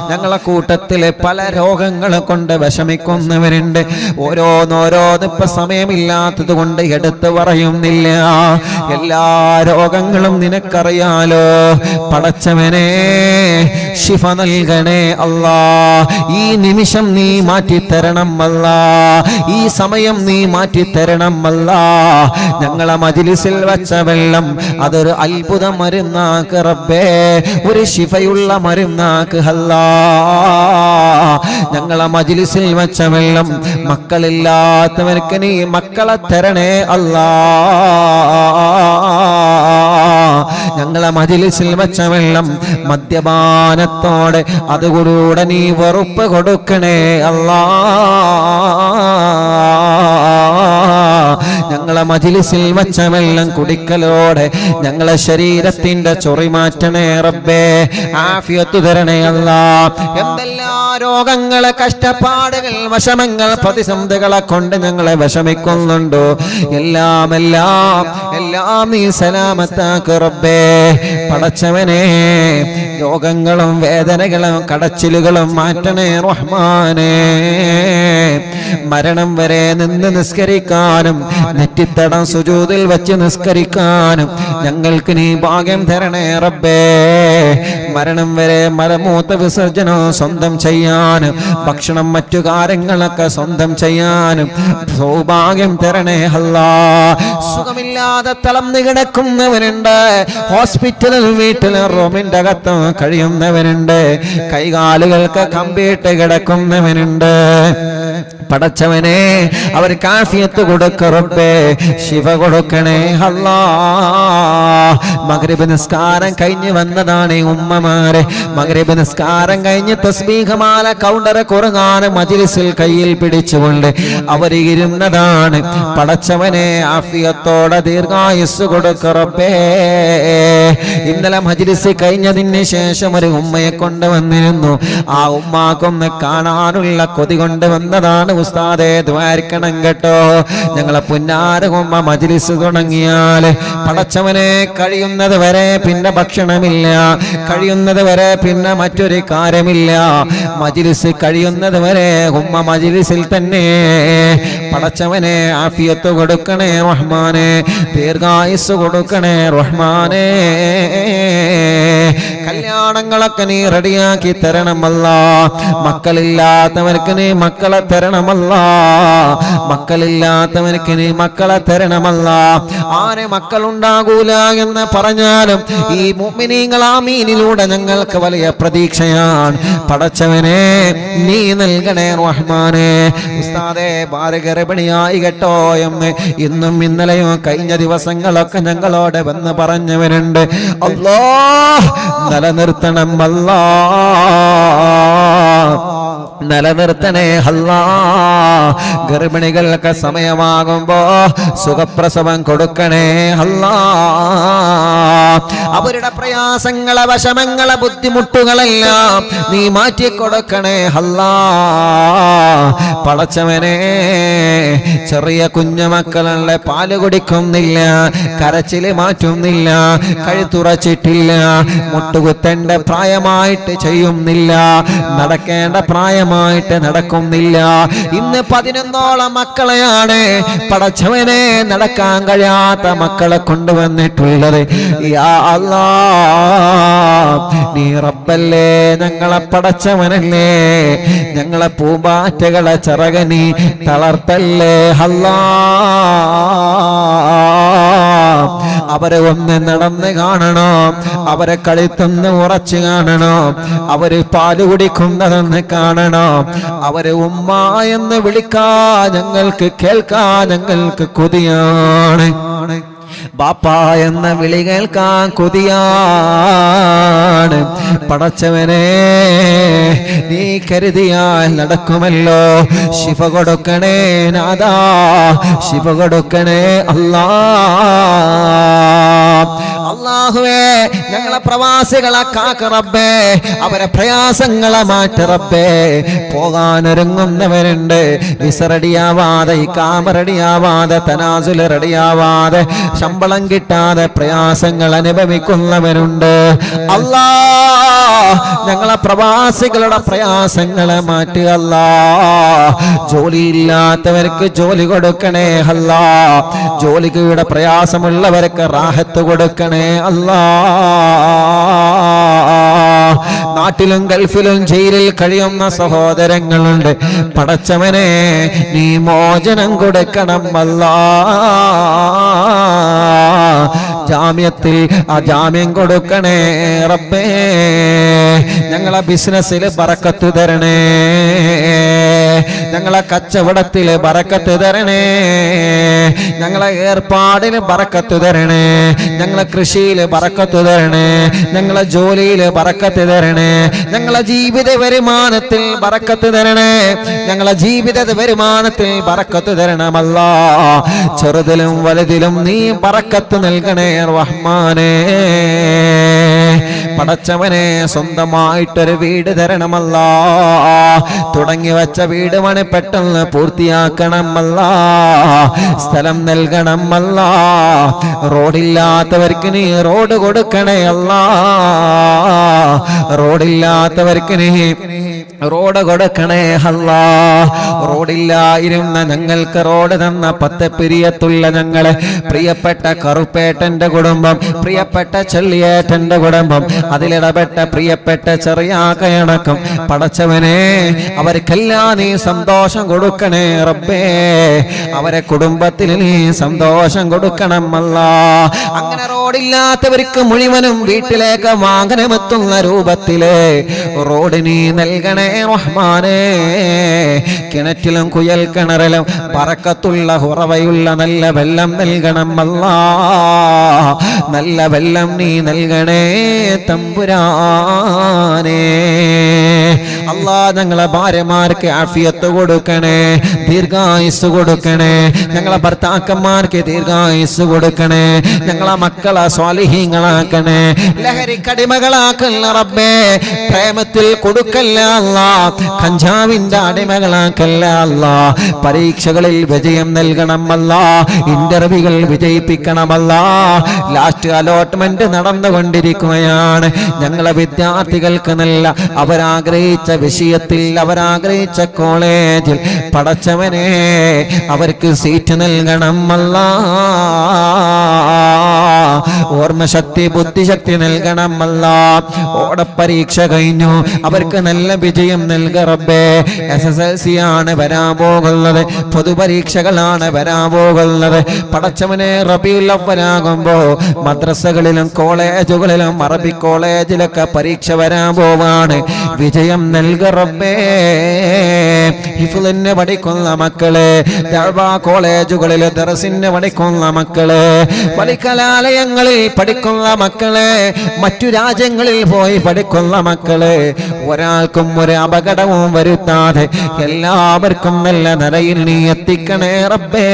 ഞങ്ങളെ കൂട്ടത്തിലെ പല രോഗങ്ങളെ കൊണ്ട് വിഷമിക്കുന്നവർ നോക്കുന്നവരുണ്ട്. ഓരോന്നോരോന്ന് ഇപ്പൊ സമയമില്ലാത്തത് കൊണ്ട് എടുത്തു പറയുന്നില്ല. എല്ലാ രോഗങ്ങളും നിനക്കറിയാലോ. പടച്ചവനെ ശിഫ നൽകണേ അല്ലാ. ഈ നിമിഷം നീ മാറ്റിത്തരണം അല്ലാ. ഈ സമയം നീ മാറ്റിത്തരണം അല്ലാ. ഞങ്ങളെ മജ്‌ലിസിൽ വച്ച വെള്ളം അതൊരു അത്ഭുത മരുന്നാക്ക് റബ്ബേ. ഒരു ശിഫയുള്ള മരുന്നാക്ക് അല്ലാ. ഞങ്ങളെ മജ്‌ലിസിൽ വച്ച വെള്ളം മക്കളില്ലാത്തവർക്ക് നീ മക്കളെ തരണേ അല്ലാ. ഞങ്ങളെ മജ്‌ലിസിൽ വച്ച വെള്ളം മദ്യപാനത്തോടെ അതുകൂടെ നീ വെറുപ്പ് കൊടുക്കണേ അല്ലാ. ഞങ്ങളെ മജ്‌ലിസിൽ വച്ച വെള്ളം കുടിക്കലോടെ ഞങ്ങളെ ശരീരത്തിന്റെ ചൊറി മാറ്റണേ റബ്ബേ. ആഫിയത്ത് തരണേ അല്ലാ. എന്തെല്ലാം രോഗങ്ങളെ, കഷ്ടപ്പാടുകൾ, വിഷമങ്ങൾ, പ്രതിസന്ധികളെ കൊണ്ട് ഞങ്ങളെ വിഷമിക്കുന്നുണ്ടോ എല്ലാം നീ സലാമത്താക്ക് റബ്ബേ. പടച്ചവനെ രോഗങ്ങളും വേദനകളും കടച്ചിലുകളും മാറ്റണേ റഹ്മാനേ. മരണം വരെ നിന്ന് നിസ്കരിക്കാനും നെറ്റിത്തടം സുജൂദിൽ വെച്ച് നിസ്കരിക്കാനും ഞങ്ങൾക്ക് നീ ഭാഗ്യം തരണേ റബ്ബേ. മരണം വരെ മലമൂത്ര വിസർജനം സ്വന്തം ചെയ്യാനും ഭക്ഷണം മറ്റു കാര്യങ്ങളൊക്കെ സ്വന്തം ചെയ്യാനും സൗഭാഗ്യം തരണേ അല്ലാ. സുഖമില്ലാതെ തളർന്നു കിടക്കുന്നവനുണ്ട്. ഹോസ്പിറ്റലിൽ വീട്ടിൽ റൂമിന്റെ അകത്ത് കഴിയുന്നവനുണ്ട്. കൈകാലുകൾക്ക് കമ്പിയിട്ട് കിടക്കുന്നവനുണ്ട്. പടച്ചവനെ അവർക്ക് ആഫിയത്ത് കൊടുക്ക റബ്ബേ. ശിഫ കൊടുക്കണേ അല്ലാ. മഗ്രിബ് നിസ്കാരം കഴിഞ്ഞ് വന്നതാണ് ഉമ്മമാരെ. മഗ്രിബ് നിസ്കാരം കഴിഞ്ഞ് തസ്ബീഹ് മാല കൗണ്ടർ ഖുർആൻ മജ്‌ലിസിൽ കയ്യിൽ പിടിച്ചുകൊണ്ട് അവർ ഇരുന്നതാണ്. പടച്ചവനെ ആഫിയത്തോടെ ദീർഘായുസ് കൊടുക്ക റബ്ബേ. ഇന്നലെ മജ്‌ലിസ് കഴിഞ്ഞതിന് ശേഷം ഒരു ഉമ്മയെ കൊണ്ടുവന്നിരുന്നു. ആ ഉമ്മാക്കൊന്ന് കാണാനുള്ള കൊതി കൊണ്ടുവന്നതാണ്. ഉസ്താദേ ദ്വാരിക്കണം കേട്ടോ. ഞങ്ങളെ പുന്നാര ഉമ്മ മജ്‌ലിസ് തുടങ്ങിയാൽ പടച്ചവനെ കഴിയുന്നത് വരെ പിന്നെ ഭക്ഷണമില്ല, കഴിയുന്നത് വരെ പിന്നെ മറ്റൊരു കാര്യമില്ല. മജ്‌ലിസ് കഴിയുന്നത് വരെ ഉമ്മ മജ്‌ലിസിൽ തന്നെ. പടച്ചവനെ ആഫിയത്ത് കൊടുക്കണേ റഹ്മാനെ. ദീർഘായുസ് കൊടുക്കണേ റഹ്മാനെ. കല്യാണങ്ങളൊക്കെ നീ റെഡിയാക്കി തരണമല്ലാ. മക്കളില്ലാത്തവർക്ക് നീ മക്കളെ തരണമല്ലാ. മക്കളില്ലാത്തവർക്ക് നീ മക്കളെ തരണമല്ലാ. ആരെ മക്കളുണ്ടാകൂല എന്ന് പറഞ്ഞാലും ഈ മുഅ്മിനീങ്ങൾ ആമീനിലൂടെ ഞങ്ങൾക്ക് വലിയ പ്രതീക്ഷയാണ്. പടച്ചവനെ നീ നൽകണേ റഹ്മാനെ. ഉസ്താദേ ഭാര്യ ഗർഭിണിയായി കേട്ടോ എന്ന് ഇന്നും ഇന്നലെയോ കഴിഞ്ഞ ദിവസങ്ങളൊക്കെ ഞങ്ങളോട് വന്ന് പറഞ്ഞവരുണ്ട്. അല്ലാഹ് നിലനിർത്തണം അല്ലാ. നിലനിർത്തണേ അല്ലാ. ഗർഭിണികൾക്ക് സമയമാകുമ്പോ സുഖപ്രസവം കൊടുക്കണേ അല്ലാ. അവരുടെ പ്രയാസങ്ങളെ, വിഷമങ്ങളെ, ബുദ്ധിമുട്ടുകളെല്ലാം നീ മാറ്റിക്കൊടുക്കണേ അല്ലാ. പടച്ചവനെ ചെറിയ കുഞ്ഞുമക്കളുടെ പാല് കുടിക്കുന്നില്ല, കരച്ചില് മാറ്റുന്നില്ല, കഴുത്തുറച്ചിട്ടില്ല, മുട്ടുകുത്തേണ്ട പ്രായമായിട്ട് ചെയ്യുന്നില്ല, നടക്കേണ്ട പ്രായമായിട്ട് നടക്കുന്നില്ല. ഇന്ന് 11ഓളം മക്കളെയാണ് പടച്ചവനെ നടക്കാൻ കഴിയാത്ത മക്കളെ കൊണ്ടുവന്നിട്ടുള്ളത്. യാ അല്ലാ, നീ റബ്ബല്ലേ, ഞങ്ങളെ പടച്ചവനല്ലേ. ഞങ്ങളെ പൂമ്പാറ്റകളെ ചിറകനി തളർത്തല്ലേ അല്ലാ. അവരെ ഒന്ന് നടന്ന് കാണണോ, അവരെ കളിത്തൊന്ന് ഉറച്ചു കാണണോ, അവര് പാല് കുടിക്കുന്നതെന്ന് കാണണോ, അവരെ ഉമ്മ എന്ന് വിളിക്കാ ഞങ്ങൾക്ക് കേൾക്കാ ഞങ്ങൾക്ക് കൊതിയാണ്. ബാപ്പ എന്ന വിളി കേൾക്കാൻ കൊതിയാണ്. പടച്ചവനെ നീ കരുതിയാൽ നടക്കുമല്ലോ. ശിഫ കൊടുക്കണേ നാദാ, ശിഫ കൊടുക്കണേ അല്ലാ. അല്ലാഹുവേ ഞങ്ങളെ പ്രവാസികളെ കാക്ക റബ്ബേ, അവരെ പ്രയാസങ്ങളെ മാറ്റ റബ്ബേ. പോകാനൊരുങ്ങുന്നവരുണ്ട്, വിസ റെഡിയാവാതെ, ഇഖാമ റെഡിയാവാതെ, തനാസുൽ റെഡിയാവാതെ, ശമ്പളം കിട്ടാതെ പ്രയാസങ്ങൾ അനുഭവിക്കുന്നവരുണ്ട്. അല്ലാ, ഞങ്ങളെ പ്രവാസികളുടെ പ്രയാസങ്ങളെ മാറ്റുക അല്ലാ. ജോലിയില്ലാത്തവർക്ക് ജോലി കൊടുക്കണേ അല്ലാ. ജോലിയുടെ പ്രയാസമുള്ളവർക്ക് റാഹത്ത് കൊടുക്കണേ അല്ലാ. നാട്ടിലും ഗൾഫിലും ജയിലിൽ കഴിയുന്ന സഹോദരങ്ങളുണ്ട്. പടച്ചവനെ നീ മോചനം കൊടുക്കണം അല്ലാ. ജാമ്യത്തിൽ ആ ജാമ്യം കൊടുക്കണേ റബ്ബേ. ഞങ്ങളെ ബിസിനസ്സിൽ ബറക്കത്ത് തരണേ, ഞങ്ങളെ കച്ചവടത്തിൽ ബറക്കത്ത് തരണേ, ഞങ്ങളെ ഏർപ്പാടിൽ ബറക്കത്ത് തരണേ, ഞങ്ങളെ കൃഷിയിൽ ബറക്കത്ത് തരണേ, ഞങ്ങളെ ജോലിയിൽ ബറക്കത്ത് തരണേ, ഞങ്ങളെ ജീവിത വരുമാനത്തിൽ ബറക്കത്ത് തരണേ, ഞങ്ങളെ ജീവിത വരുമാനത്തിൽ ബറക്കത്ത് തരണമല്ലാ. ചെറുതിലും വലുതിലും നീ ബറക്കത്ത് നൽകണേ റഹ്മാനേ. പടച്ചവനെ സ്വന്തമായിട്ടൊരു വീട് തരണമല്ലാ. തുടങ്ങി വെച്ച വീട് പണി പെട്ടെന്ന് പൂർത്തിയാക്കണമല്ലാ. സ്ഥലം നൽകണമല്ലാ. റോഡില്ലാത്തവർക്ക് നീ റോഡ് കൊടുക്കണേ അല്ലാ. റോഡില്ലാത്തവർക്ക് നീ റോഡ് കൊടുക്കണേ അല്ലാ. റോഡില്ലായിരുന്ന ഞങ്ങൾക്ക് റോഡ് തന്ന പത്തപ്പിരിയത്തുള്ള ഞങ്ങളെ പ്രിയപ്പെട്ട കറുപ്പേട്ടന്റെ കുടുംബം, പ്രിയപ്പെട്ട ചെള്ളിയേട്ടന്റെ കുടുംബം, അതിലിടപെട്ട പ്രിയപ്പെട്ട ചെറിയാക്കയണക്കം പടച്ചവനെ അവർക്കെല്ലാം നീ സന്തോഷം കൊടുക്കണേ റബ്ബേ. അവരെ കുടുംബത്തിൽ നീ സന്തോഷം കൊടുക്കണം അല്ലാ. അങ്ങനെ റോഡില്ലാത്തവർക്ക് മുഴുവനും വീട്ടിലേക്ക് വാഹനമെത്തുന്ന രൂപത്തില് റോഡ് നീ നൽകണേ റഹ്മാനേ. കിണറ്റിലും കുയൽ കിണറിലും ബറക്കത്തുള്ള ഉറവയുള്ള നല്ല വെള്ളം നൽകണം അല്ലാ. നല്ല വെള്ളം നീ നൽകണേ തമ്പുരാനേ. അല്ലാ, ഞങ്ങളെ ഭാര്യമാർക്ക് ആഫിയത്ത് കൊടുക്കണേ, ദീർഘായുസ് കൊടുക്കണേ. ഞങ്ങളെ ഭർത്താക്കന്മാർക്ക് ദീർഘായുസ് കൊടുക്കണേ. ഞങ്ങളെ മക്കളെ സ്വാലിഹീങ്ങളാക്കണേ, ലഹരിക്കടിമകളാക്കല്ല റബ്ബേ. പ്രേമത്തിൽ കൊടുക്കല്ല അല്ലാ, കഞ്ചാവിന്റെ അടിമകളാക്കല്ല അല്ലാ. പരീക്ഷകളിൽ വിജയം നൽകണം അല്ലാ. ഇന്റർവ്യൂകൾ വിജയിപ്പിക്കണമല്ലാ. ലാസ്റ്റ് അലോട്ട്മെന്റ് നടന്നുകൊണ്ടിരിക്കുകയാണ്. ഞങ്ങളെ വിദ്യാർത്ഥികൾക്ക് നല്ല അവരാഗ്രഹിച്ച വിഷയത്തിൽ, അവരാഗ്രഹിച്ച കോളേജിൽ പടച്ചവനെ അവർക്ക് സീറ്റ് നൽകണം അല്ലാ. ഓർമ്മശക്തി, ബുദ്ധിശക്തി നൽകണം അല്ലാ. ഓടപ്പരീക്ഷ കഴിഞ്ഞു, അവർക്ക് നല്ല വിജയം നൽക റബ്ബേ. SSLC ആണ് വരാൻ പോകുന്നത്, പൊതുപരീക്ഷകളാണ് വരാൻ പോകുന്നത്. പടച്ചവനെ റബീഉൽ അവ്വലാകുമ്പോ മദ്രസകളിലും കോളേജുകളിലും അറബി കോളേജിലൊക്കെ പരീക്ഷ വരാൻ പോവാണ്. വിജയം നൽക റബ്ബേ. ഹിഫ്ളിന് പഠിക്കുന്ന മക്കളെ, ദഅ്വാ കോളേജുകളിൽ ദർസിന് പഠിക്കുന്ന മക്കളെ, പഠിക്കലാലയങ്ങളിൽ പഠിക്കുന്ന മക്കളെ, മറ്റു രാജ്യങ്ങളിൽ പോയി പഠിക്കുന്ന മക്കളെ, ഒരാൾക്കും ഒരു അപകടവും വരുത്താതെ എല്ലാവർക്കും നല്ല നിലയിൽ നീ എത്തിക്കണേ റബ്ബേ.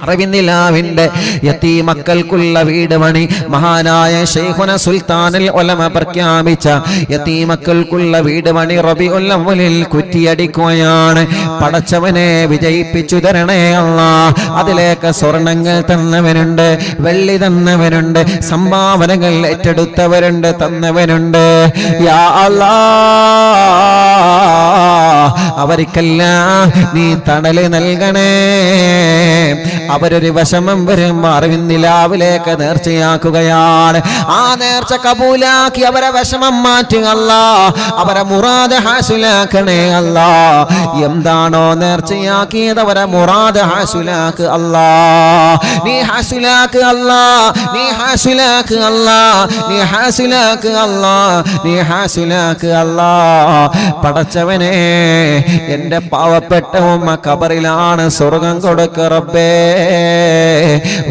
അറിവിന്ദിലാവിന്റെ യതീമക്കൾക്കുള്ള വീട് പണി മഹാനായ ശൈഖുന സുൽത്താനുൽ ഉലമ പ്രഖ്യാപിച്ച യതീമക്കൾക്കുള്ള വീട് പണി റബീഉൽ അവ്വലിൽ കുറ്റിയടിക്കുകയാണ്. പടച്ചവനെ വിജയിപ്പിച്ചു തരണേ അല്ലാ. അതിലേക്ക് സ്വർണങ്ങൾ തന്നവരുണ്ട്, വെള്ളി തന്നവരുണ്ട്, സംഭാവനകൾ ഏറ്റെടുത്തവരുണ്ട്, തന്നവരുണ്ട്. യാ അല്ലാ, അവർക്കെല്ലാം നീ തണല് നൽകണേ. അവരൊരു വിഷമം വരുമ്പോ അറിവിന്ദിലാവിലേക്ക് നേർച്ചയാക്കുകയാണ്. ആ നേർച്ച കബൂലാക്കി അവരെ വിഷമം മാറ്റുക അല്ലാ. അവരെ മുറാദ് ഹാസിലാക്കണേ അല്ലാ. എന്താണോ നേർച്ചയാക്കിയത് അവരെ മുറാദ് ഹാസിലാക്ക് അല്ലാ. നീ ഹാസിലാക്ക് അല്ലാ, നീ ഹാസിലാക്ക് അല്ലാ, നീ ഹാസിലാക്ക് അല്ലാ, നീ ഹാസിലാക്ക് അല്ലാ. പടച്ചവനെ എൻ്റെ പാവപ്പെട്ട ഉമ്മ ഖബറിലാണ്, സ്വർഗം കൊടുക്ക റബ്ബേ.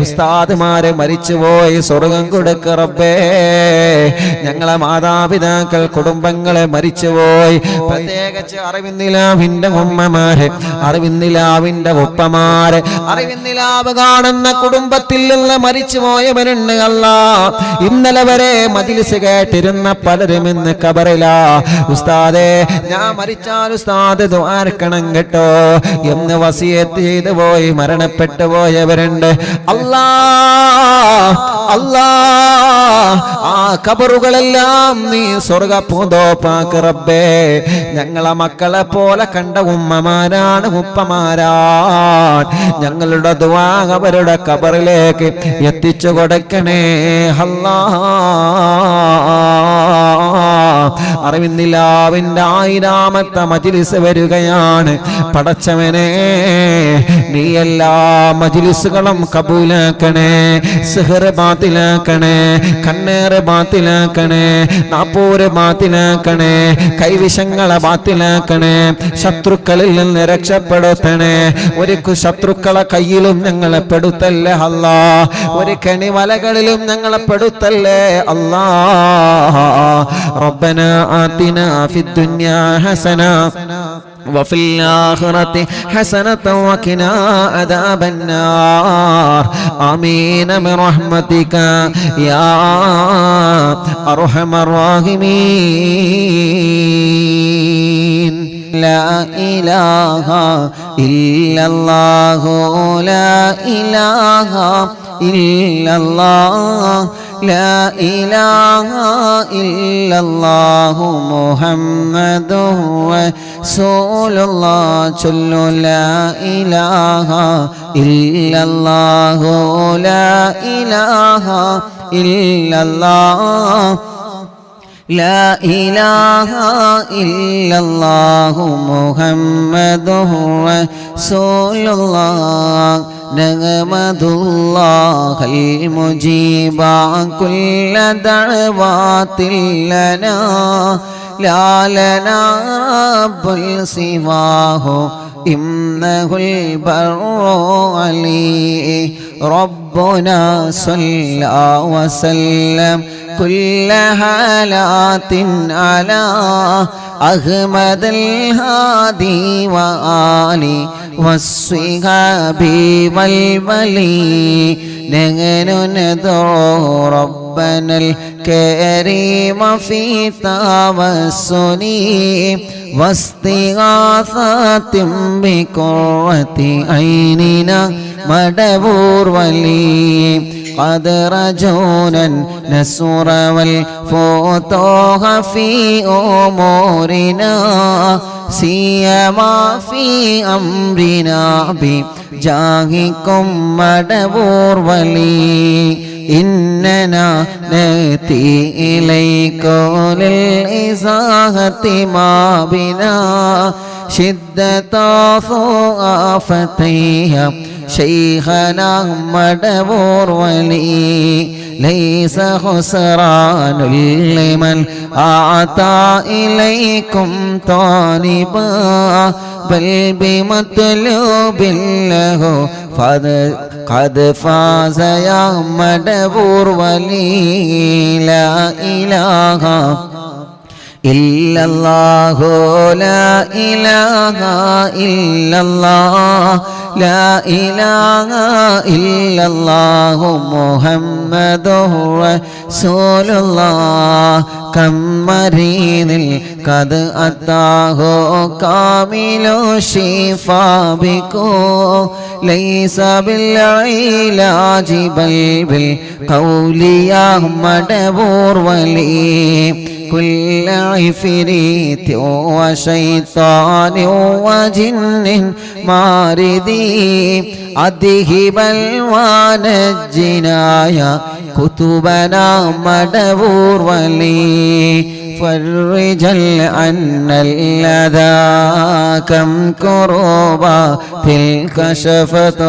ഉസ്താദുമാരെ മരിച്ചുപോയി, സ്വർഗം കൊടുക്ക റബ്ബേ. ഞങ്ങളെ മാതാപിതാക്കൾ കുടുംബങ്ങളെ മരിച്ചുപോയി, പ്രത്യേകിച്ച് അറിവിന്ദിലാവിൻ്റെ ഉമ്മമാര്, അറിവിന്ദിലാവിൻ്റെ ഉപ്പമാര്, അറിവിന്ദിലാവ് കാണുന്ന കുടുംബത്തിൽ നിന്ന് മരിച്ചുപോയവരുണ്ട് അല്ലാ. ഇന്നലെ വരെ മജ്‌ലിസ് കേട്ടിരുന്ന പലരും ഇന്ന് ഖബറിലാ. ഉസ്താദേ, ഞാൻ മരിച്ചാൽ ഉസ്താദ് ദുആർക്കണം കേട്ടോ എന്ന് വസിയത്ത് ചെയ്തു പോയി മരണപ്പെട്ടു പോയവരുണ്ട്. അല്ലാ അല്ലാ, ആ ഖബറുകളെല്ലാം നീ സ്വർഗ്ഗപൂന്തോപ്പാക്ക് റബ്ബേ. ഞങ്ങളെ മക്കളെ പോലെ കണ്ട ഉമ്മമാരാണ്, ഉപ്പമാരാണ്. ഞങ്ങളുടെ ദുആ അവരുടെ ഖബറിലേക്ക് എത്തിച്ചു കൊടുക്കണേ അല്ലാ. അറിവിന്ദിലാവിൻ്റെ 1000ാമത്തെ മജ്‌ലിസ് വരികയാണ്. പടച്ചവനെ, നീ എല്ലാ മജ്‌ലിസുകളും കബൂലാക്കണേ. സിഹ്ർ ബാത്തിലാക്കണേ, കണ്ണേറ് ബാത്തിലാക്കണേ, നാപ്പൂര് ബാത്തിലാക്കണേ, കൈവിഷങ്ങളെ ബാത്തിലാക്കണേ, ശത്രുക്കളിൽ നിന്ന് രക്ഷപ്പെടുത്തണേ. ഒരു ശത്രുക്കളെ കയ്യിലും ഞങ്ങളെ പെടുത്തല്ലേ അല്ലാ. ഒരു കെണിവലകളിലും ഞങ്ങളെ പെടുത്തല്ലേ അല്ലാ. റബ്ബനാ ആതിനാ ഫിദ്ദുനിയാ ഹസന وفي الآخرة حسنة وقنا عذاب النار آمين برحمتك يا أرحم الراحمين. لا إله إلا الله لا إله إلا الله لا إله إلا الله محمد رسول الله. صلوا لا إله إلا الله لا إله إلا الله لا إله إلا الله محمد رسول الله. نحمد الله المجيب كل دعوات لنا لا لنا رب سواه إنه البر علي. ربنا صلى وسلم كل حالات على أحمد الهادي وآله والصحاب والولي. نحن ندعو ربنا الكريم في توسل واستغاثة بقرة عيننا مدبور ولي. قد رجونا النصر والفتوح في أمورنا سيما في أمرنا بجاهكم مدبور ولي. إننا نأتي إليكم للإزاحة ما بنا شدة ضعفتها شيخنا مدبور ولي. ليس خسران لمن أعطى إليكم طالبا بل بمطلوب له قد فاز يا مدبور ولي. لا إله إلا الله لا إله إلا الله لا إله إلا الله محمد رسول الله. كم مريض قد أتاه كامل الشفاء بكم ليس بالعلاج بل بالقول يا مدبور ولي. كل عفريت وشيطان وجن ماردي أذهب الوان الجنايا كتبنا مدبور ولي. فرج عنا الأذى كم كروبا تلك شفت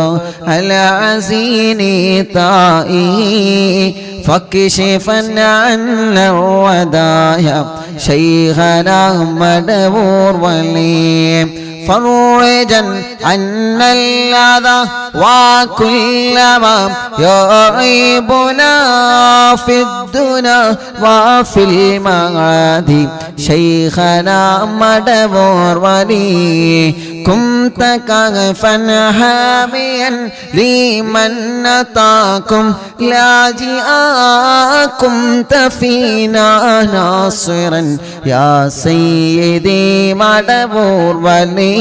على عزيني طائي فاكشفا عنا الودايا شيخنا مدبور ولي فرجا عنا الأذى وكل ما يعيبنا في الدنيا وفي المعاد شيخنا مدبور ولي كنت كهفا حاميا لمن أتاكم لاجئا كنت فينا ناصرا يا سيدي مدبور ولي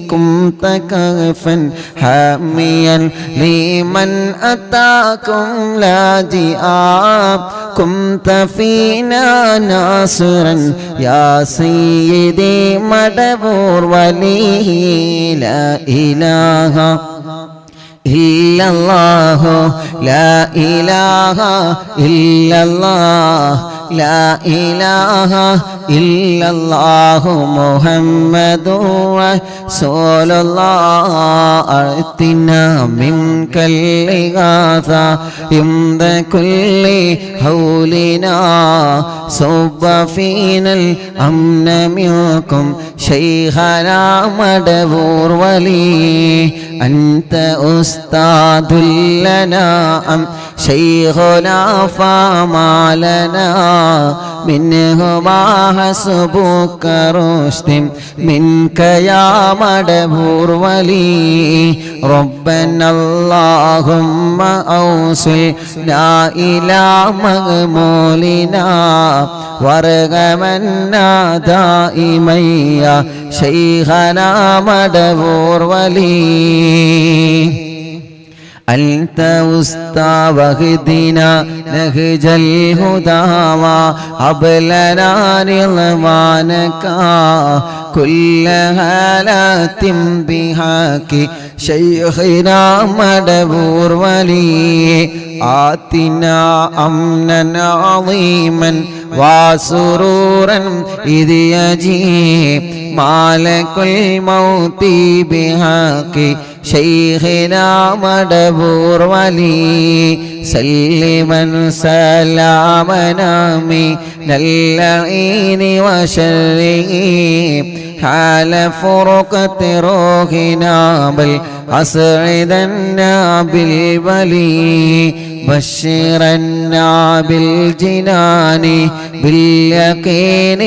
كنت كهفا حاميا لمن أتاكم لاجئا كنت فينا ناصرا يا سيدي مدبور ولي لا إله إلا الله لا إله إلا الله لا إله إلا الله محمد رسول الله أعطنا منك الإغاثة عند كل حولنا صب فينا الأمن منكم شيخنا مدبور ولي أنت أستاذ لنا أم شيخنا فما لنا منه ما حسبك رشد منك يا مدبور ولي ربنا اللهم أوصلنا إلى مغمولنا وارغمنا دائما يا شيخنا مدبور ولي أنت وسطى واهدنا نهج الهدى وهب لنا رضوانك كل هالات بحق شيخنا مدبور ولي آتنا أمنا عظيما وسرورا إذ يجيب مالك الموت بحق شيخنا مدبور ولي سلما سلامنا من اللعين وشره حال فرقة روحنا بل أسعدنا بالولي بشرنا بالجنان باليقين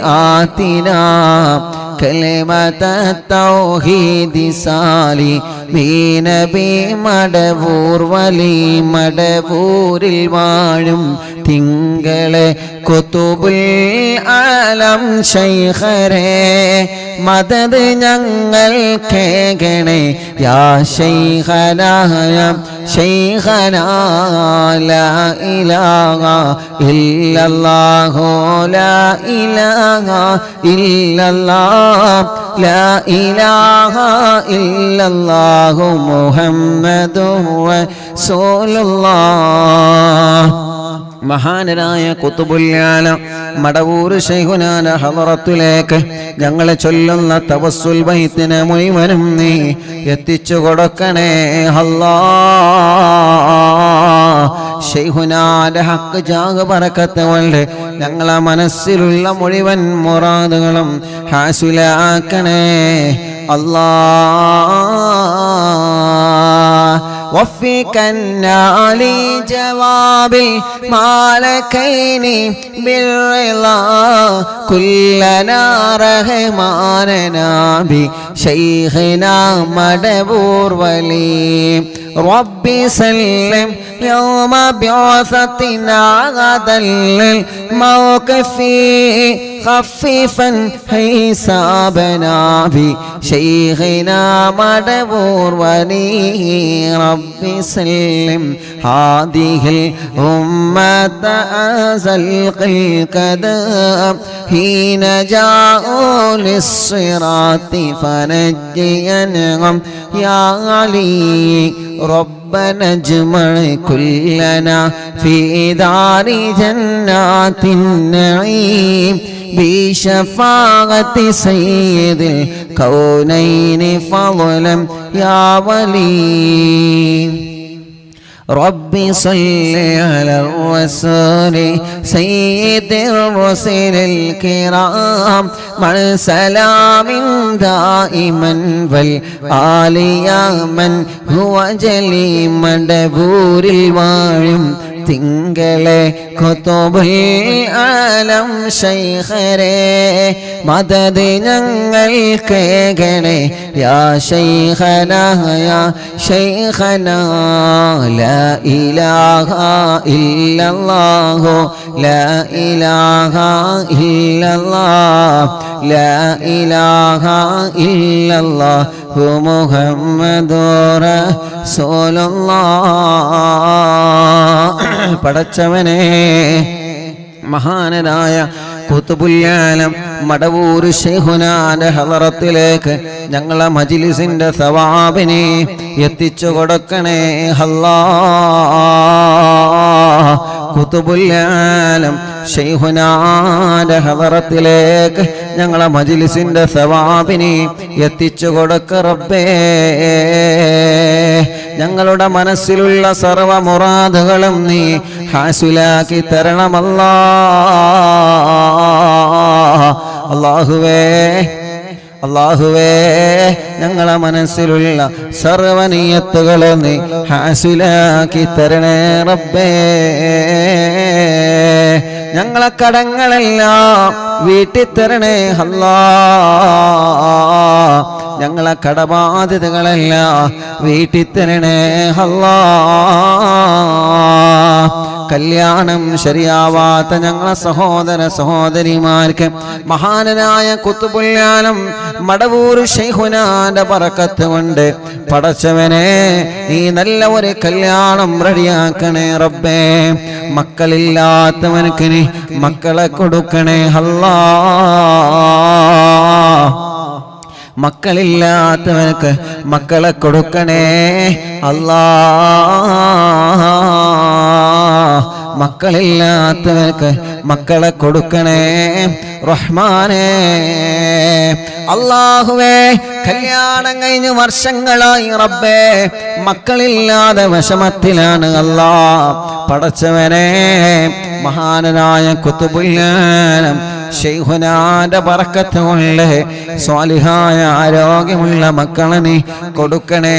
آتنا كلمة التوحيد سالي بنبي مدبور ولي مدبور الواഴും തിങ്കളെ കുതുബുൽ ആലം ശൈഖരേ മദദ് ഞങ്ങൾ കേകണേ യാ ശൈഖനാ ശൈഖനാ ലാ ഇലാഹ ഇല്ലല്ലാഹു ലാ ഇലാഹ ഇല്ലല്ലാഹ് ലാ ഇലാഹ ഇല്ലല്ലാഹു മുഹമ്മദുർ റസൂലുള്ളാഹ്. മഹാനരായ ഖുതുബുൽ ആലം മടവൂർ ശൈഖുനാന്റെ ഹളറത്തിലേക്ക് ഞങ്ങളെ ചൊല്ലുന്ന തവസ്സുൽ ബൈത്തിനെ മുഴുവനും നീ എത്തിച്ചു കൊടുക്കണേ അല്ലാഹ്. ശൈഖുനാന്റെ ഹക്ക് ജാഗ് ബറക്കത്ത് കൊണ്ട് ഞങ്ങളെ മനസ്സിലുള്ള മുഴുവൻ മുറാദുകളും ഹാസിലാക്കണേ അല്ലാഹ്. وفقنا لجواب المالكين بالرضا كلنا رحماننا بشيخنا مدبور ولي ربي سلم يوم بعثتنا غدا للموقف خفيفا حسابنا بشيخنا مدبور ولي ربي سلم هذه الأمة أزلق القدم حين جاءوا للصراط فنجينهم يا علي ربنا اجمع كلنا في دار جنات النعيم بشفاعة سيد الكونين فضلا يا ولي ربي صل على الرسول سيد الرسل الكرام مع سلام دائما والآل يا من هو جلي مدبور الواഴും തിങ്കളെ ഖുതുബുൽ ആലം ശൈഖരേ മദദ് ഞങ്ങൾക്ക് ഗണേ യാ ശൈഖനാ യാ ശൈഖനാ ലാ ഇലാഹ ഇല്ലല്ലാഹു ലാ ഇലാഹ ഇല്ലല്ലാഹ് ലാ ഇലാഹ ഇല്ലല്ലാഹു മുഹമ്മദുർ റസൂലുള്ളാഹ് പടച്ചവനെ മഹാനനായ ഖുതുബുൽ ആലം മടവൂർ ശൈഖുനാന്റെ ഹളറത്തിലേക്ക് ഞങ്ങളെ മജ്ലിസിന്റെ സവാബിനെ എത്തിച്ചു കൊടുക്കണേ അല്ലാഹ് ഖുതുബുൽ ആലം ശൈഖുനാന്റെ ഹളറത്തിലേക്ക് ഞങ്ങളെ മജ്ലിസിന്റെ സവാബിനെ എത്തിച്ചു കൊടുക്ക റബ്ബേ ഞങ്ങളുടെ മനസ്സിലുള്ള സർവ്വ മുറാദുകളും നീ ഹാസിലാക്കി തരണമല്ലാ അല്ലാഹുവേ അല്ലാഹുവേ ഞങ്ങളെ മനസ്സിലുള്ള സർവ്വ നിയത്തുകളെ നീ ഹാസിലാക്കി തരണേ റബ്ബേ ഞങ്ങളെ കടങ്ങളെല്ലാം വീട്ടി തരണേ അല്ലാഹ് ഞങ്ങളെ കടബാധ്യതകളെല്ലാം വീട്ടി തരണേ അല്ലാഹ് കല്യാണം ശരിയാവാത്ത ഞങ്ങളെ സഹോദര സഹോദരിമാർക്ക് മഹാനനായ ഖുതുബുൽ ആലം മടവൂർ ശൈഖുനാന്റെ ബറക്കത്ത് കൊണ്ട് പടച്ചവനെ നീ നല്ല ഒരു കല്യാണം റെഡിയാക്കണേ റബ്ബേ മക്കളില്ലാത്തവനക്ക് നീ മക്കളെ കൊടുക്കണേ അല്ലാഹ് മക്കളില്ലാത്തവനക്ക് മക്കളെ കൊടുക്കണേ അല്ലാഹ് മക്കളില്ലാത്തവർക്ക് മക്കളെ കൊടുക്കണേ റഹ്മാനേ അല്ലാഹുവേ കല്യാണം കഴിഞ്ഞ് വർഷങ്ങളായി റബ്ബേ മക്കളില്ലാതെ വിഷമത്തിലാണ് അല്ലാഹ് പടച്ചവനെ മഹാനനായ ഖുതുബുൽ ആലം ശൈഖുനാന്റെ ബറക്കത്ത് കൊണ്ട് സ്വാലിഹായ ആരോഗ്യമുള്ള മക്കളെ നീ കൊടുക്കണേ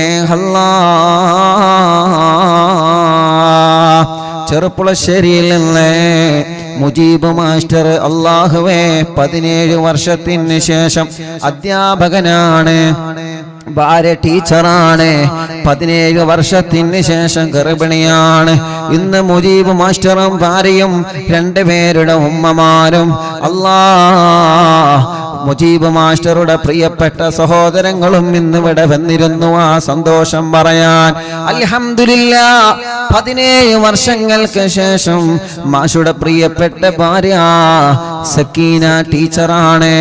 അല്ലാഹ് ചെറുപ്പുളശ്ശേരിയിൽ നിന്ന് മുജീബ് മാസ്റ്റർ അല്ലാഹുവേ 17 വർഷത്തിന് ശേഷം അധ്യാപകനാണ് ഭാര്യ ടീച്ചറാണ് 17 വർഷത്തിന് ശേഷം ഗർഭിണിയാണ് ഇന്ന് മുജീബ് മാസ്റ്ററും ഭാര്യയും 2 പേരുടെ ഉമ്മമാരും അല്ലാഹ് മുജീബ് മാസ്റ്ററുടെ പ്രിയപ്പെട്ട സഹോദരങ്ങളും ഇന്നിവിടെ വന്നിരുന്നു ആ സന്തോഷം പറയാൻ അൽഹംദുലില്ലാഹ് 17 വർഷങ്ങൾക്ക് ശേഷം മാഷുടെ പ്രിയപ്പെട്ട ഭാര്യ സക്കീന ടീച്ചറാണ്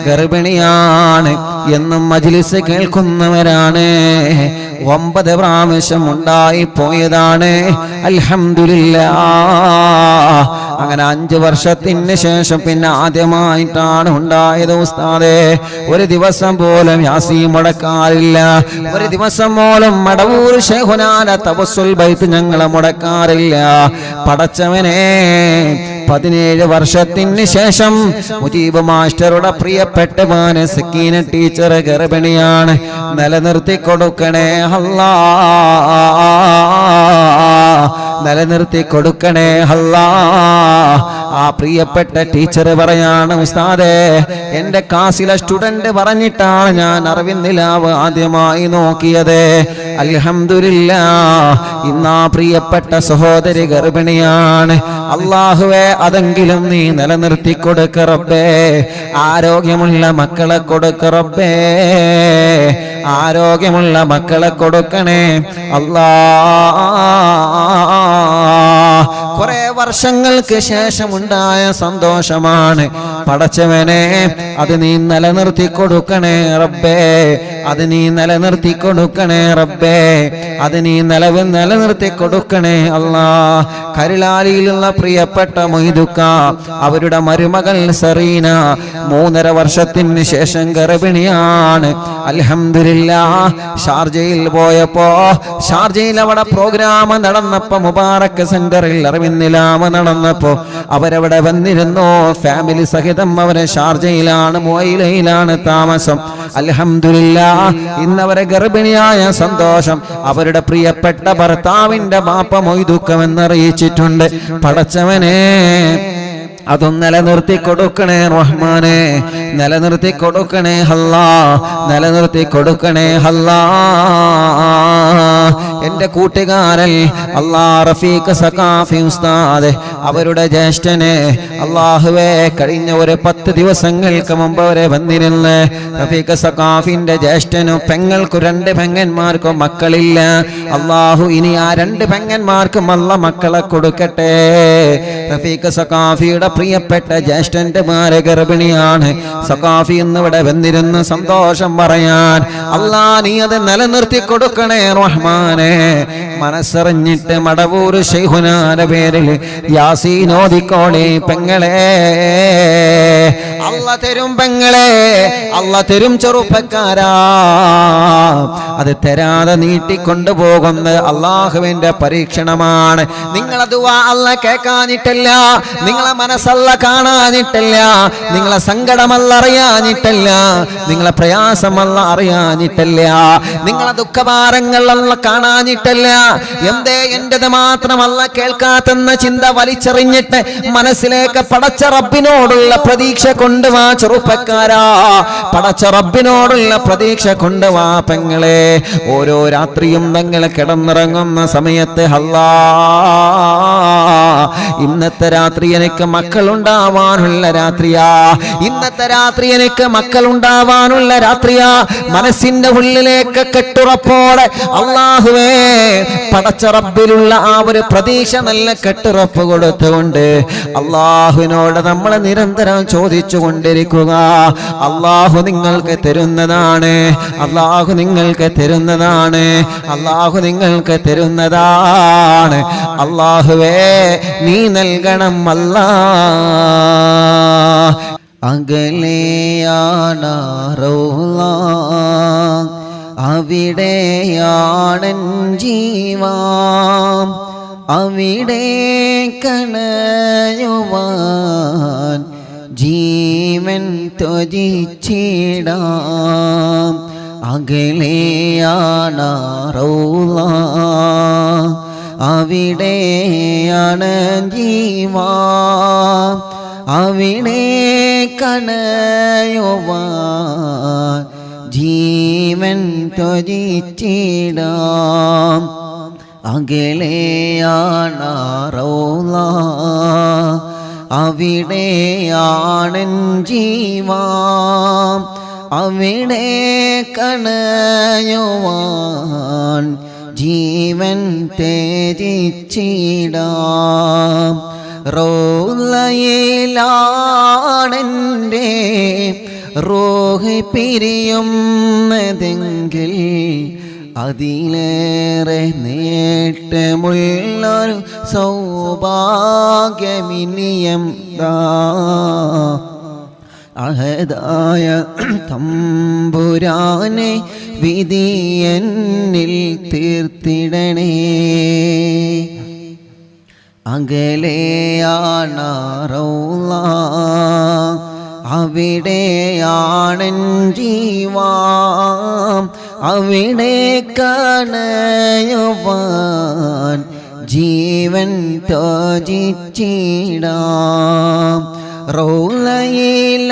ഗർഭിണിയാണ് എന്നും മജ്ലിസ് കേൾക്കുന്നവരാണ് 9 പ്രാവശ്യം ഉണ്ടായി പോയതാണ് അൽഹംദുലില്ലാഹ് അങ്ങനെ 5 വർഷത്തിന് ശേഷം പിന്നെ ആദ്യമായിട്ടാണ് ഉണ്ടായത് ഉസ്താദേ ഒരു ദിവസം പോലും യാസീൻ മുടക്കാറില്ല ഒരു ദിവസം പോലും മടവൂർ ശൈഖുനാന്റെ തവസ്സുൽ ബൈത്ത് ഞങ്ങളെ മുടക്കാറില്ല പടച്ചവനെ 17 വർഷത്തിന് ശേഷം മുജീബ് മാസ്റ്ററുടെ പ്രിയപ്പെട്ട മോനെ സക്കീന ടീച്ചർ ഗർഭിണിയാണ് നിലനിർത്തി കൊടുക്കണേ അല്ലാഹ് നിലനിർത്തി കൊടുക്കണേ അല്ലാഹ് ആ പ്രിയപ്പെട്ട ടീച്ചർ പറയാണ് ഉസ്താദേ എൻ്റെ ക്ലാസ്സിലെ സ്റ്റുഡന്റ് പറഞ്ഞിട്ടാണ് ഞാൻ അറിവിന്നിലാവ് ആദ്യമായി നോക്കിയത് അൽഹംദുലില്ലാഹ് ഇന്നാ പ്രിയപ്പെട്ട സഹോദരി ഗർഭിണിയാണ് അല്ലാഹുവേ അതെങ്കിലും നീ നിലനിർത്തി കൊടുക്ക റബ്ബേ ആരോഗ്യമുള്ള മക്കളെ കൊടുക്ക റബ്ബേ ആരോഗ്യമുള്ള മക്കളെ കൊടുക്കണേ അല്ലാഹ് കുറെ വർഷങ്ങൾക്ക് ശേഷമുണ്ടായ സന്തോഷമാണ് പടച്ചവനെ അത് നീ നിലനിർത്തി കൊടുക്കണേ റബ്ബേ അത് നീ നിലനിർത്തി കൊടുക്കണേ റബ്ബേ, അത് നീ നിലനിർത്തി കൊടുക്കണേ അല്ലാ. കരുളാലിയിലുള്ള പ്രിയപ്പെട്ട മൊയ്തുക്ക, അവരുടെ മരുമകൾ സറീന 3.5 വർഷത്തിന് ശേഷം ഗർഭിണിയാണ്. അൽഹംദുലില്ലാഹ്. ഷാർജയിൽ പോയപ്പോ, ഷാർജയിൽ അവിടെ പ്രോഗ്രാം നടന്നപ്പോ, മുബാറക് സെന്ററിൽ അറിവിന്നിലാമ നടന്നപ്പോ അവരവിടെ വന്നിരുന്നു. ഫാമിലി സഹിതം അവരെ ഷാർജയിലാണ്, മുഅയിലയിലാണ് താമസം. അൽഹംദുലില്ലാഹ്. ഇന്നവരെ ഗർഭിണിയായ സന്തോഷം അവരുടെ പ്രിയപ്പെട്ട ഭർത്താവിന്റെ ബാപ്പ മൊയ്തുക്കമെന്നറിയിച്ചിട്ടുണ്ട്. പടച്ചവനെ, അതും നിലനിർത്തി കൊടുക്കണേ റഹ്മാനെ, നിലനിർത്തി കൊടുക്കണേ അല്ലാ, നിലനിർത്തി കൊടുക്കണേ അല്ലാ. എന്റെ കൂട്ടുകാരൻ അല്ലാ റഫീഖ് സഖാഫി ഉസ്താദ്, അവരുടെ ജ്യേഷ്ഠനെ അല്ലാഹുവേ കഴിഞ്ഞ ഒരു 10 ദിവസങ്ങൾക്ക് മുമ്പ് അവരെ വന്നിരുന്ന്. റഫീഖ് സഖാഫിന്റെ ജ്യേഷ്ഠനും പെങ്ങൾക്കും 2 പെങ്ങന്മാർക്കും മക്കളില്ല. അല്ലാഹു ഇനി ആ 2 പെങ്ങന്മാർക്കും അല്ല മക്കളെ കൊടുക്കട്ടെ. റഫീഖ് സഖാഫിയുടെ പ്രിയപ്പെട്ട ജ്യേഷ്ഠന്റെ മാരെ ഗർഭിണിയാണ്. സഖാഫി എന്നിവിടെ വന്നിരുന്ന് സന്തോഷം പറയാൻ. അല്ലാ നീ അത് നിലനിർത്തി കൊടുക്കണേ റഹ്മാനെ. മനസ്സറിഞ്ഞിട്ട് മടവൂർ ശൈഖുനാന്റെ പേരിൽ യാസീൻ ഓതിക്കോളെ പെങ്ങളെ. അല്ല തരും പെങ്ങളെ, അല്ല തരും ചെറുപ്പക്കാരാ. അത് തരാതെ നീട്ടിക്കൊണ്ടുപോകുന്ന അള്ളാഹുവിന്റെ പരീക്ഷണമാണ്. നിങ്ങളെ ദുആ അല്ല കേൾക്കാനിട്ടില്ല, നിങ്ങളെ മനസ്സല്ല കാണാനിട്ടില്ല, നിങ്ങളെ സങ്കടമല്ല അറിയാനിട്ടില്ല, നിങ്ങളെ പ്രയാസമല്ല അറിയാനിട്ടില്ല, നിങ്ങളെ ദുഃഖഭാരങ്ങളല്ല കാണാനിട്ടില്ല. എന്തേ എന്റേത് മാത്രമല്ല കേൾക്കാത്തെന്ന ചിന്ത വലിച്ചെറിഞ്ഞിട്ട് മനസ്സിലേക്ക് പടച്ച റബ്ബിനോടുള്ള പ്രതീക്ഷ കൊണ്ടുവാ ചെറുപ്പക്കാരാ, പടച്ച റബ്ബിനോടുള്ള പ്രതീക്ഷ കൊണ്ടുവാ പെങ്ങളെ. ഓരോ രാത്രിയും നിങ്ങൾ കിടന്നിറങ്ങുന്ന സമയത്ത് അല്ലാ ഇന്നത്തെ രാത്രി എനിക്ക് മക്കളുണ്ടാവാനുള്ള രാത്രിയാ, ഇന്നത്തെ രാത്രി എനിക്ക് മക്കളുണ്ടാവാനുള്ള രാത്രിയാ. മനസ്സിന്റെ ഉള്ളിലേക്ക് കെട്ടുറപ്പോടെ അല്ലാഹുവേ പടച്ച റബ്ബിലുള്ള ആ ഒരു പ്രതീക്ഷ നല്ല കെട്ടുറപ്പ് കൊടുത്തുകൊണ്ട് അല്ലാഹുവിനോട് നമ്മൾ നിരന്തരം ചോദിച്ചു കൊണ്ടിരിക്കുക. അല്ലാഹു നിങ്ങൾക്ക് തരുന്നതാണ്, അല്ലാഹു നിങ്ങൾക്ക് തരുന്നതാണ്, അല്ലാഹു നിങ്ങൾക്ക് തരുന്നതാണ്. അല്ലാഹുവേ നീ നൽകണം അല്ലാ. അകലെയാണ് റൗള, അവിടെയാണൻ ജീവാം, അവിടെ കണയുവാൻ ജീവൻ ത്വജിച്ചിടാം. അകലെയാണ് റൗള, അവിടെയാണ് ജീവാം, അവിടെ കണയുവാൻ ജീവൻ ത്വജിച്ചിടാം. അകലെയാണ് റൗള, അവിടെയാണൻ ജീവാം, അവിടെ കണയുവാൻ ജീവൻ ത്യജിച്ചിടാം. റൗളയിലാണെൻ്റെ റൂഹ് പിരിയുന്നതെങ്കിൽ അതിലേറെ നേട്ടമുള്ളൊരു സൗഭാഗ്യമിനിയെന്താ. അഹദായ തമ്പുരാനെ വിധി എന്നിൽ തീർത്തിടണേ. അകലെയാണ് റൗള, അവിടെയാണൻ ജീവാം, അവിടെ കണയുവാൻ ജീവൻ ത്വജിച്ചിടാം. റൗളയിലാണെൻ്റെ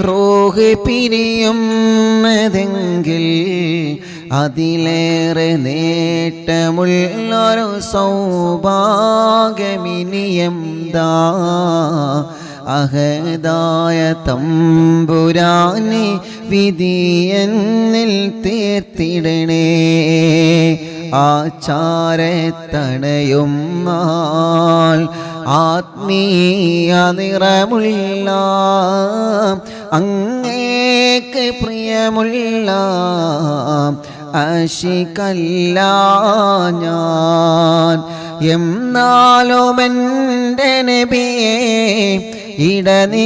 റൂഹ് പിരിയുന്നതെങ്കിൽ അതിലേറെ നേട്ടമുള്ളൊരു സൗഭാഗ്യമിനിയെന്താ. അഹദായ തമ്പുരാനെ വിധി എന്നിൽ തീർത്തിടണേ. ആചാരത്തണയും നാൾ ആത്മീയ നിറമുള്ള അങ്ങേ നിന്നിലേക്ക് പ്രിയമുള്ള ആശികല്ല ഞാൻ. എന്നാലും എൻ്റെ നബിയെ ഇടനീക്കുമെൻ്റെ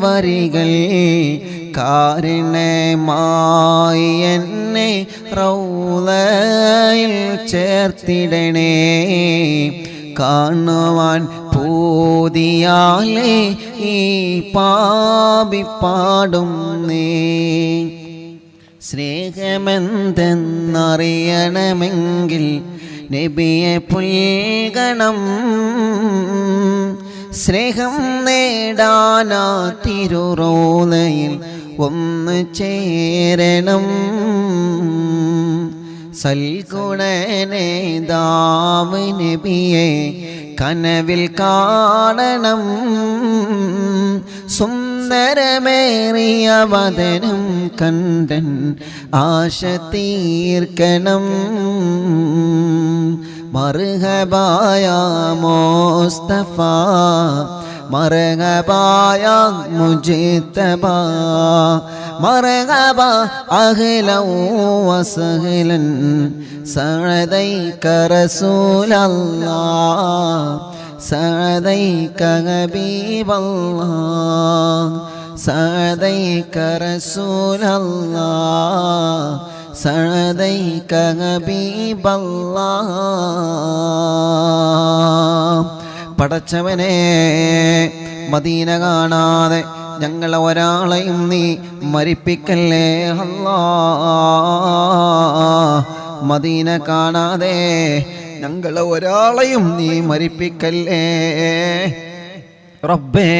വരികൾ കാരുണ്യമായി എന്നെ റൗളയിൽ ചേർത്തിടണേ. കാണുവാൻ പൂതിയാലേ ഈ പാപി പാടുന്നേ. സ്നേഹമെന്തെന്നറിയണമെങ്കിൽ നബിയെ പുൽകണം. സ്നേഹം നേടാനാ തിരുറോളയിൽ ഒന്ന് ചേരണം. സൽഗുണനേതാവ് നബിയെ കനവിൽ കാണണം. സുന്ദരമേറിയ വദനം കണ്ടൻ ആശ തീർക്കണം. മർഹബായ മുസ്തഫ മർഹബായ മുജ്തബ മർഹബ അഹ്ലൻ വസഹ്ലൻ സഅദൈക റസൂലല്ലാഹ് സഅദൈക ഹബീബല്ലാഹ് സഅദൈക റസൂലല്ലാഹ് സഅദൈക ഹബീബല്ലാഹ്. പടച്ചവനെ, മദീന കാണാതെ ഞങ്ങളെ ഒരാളെയും നീ മരിപ്പിക്കല്ലേ അല്ലാഹ്. മദീന കാണാതെ ഞങ്ങളെ ഒരാളെയും നീ മരിപ്പിക്കല്ലേ റബ്ബേ.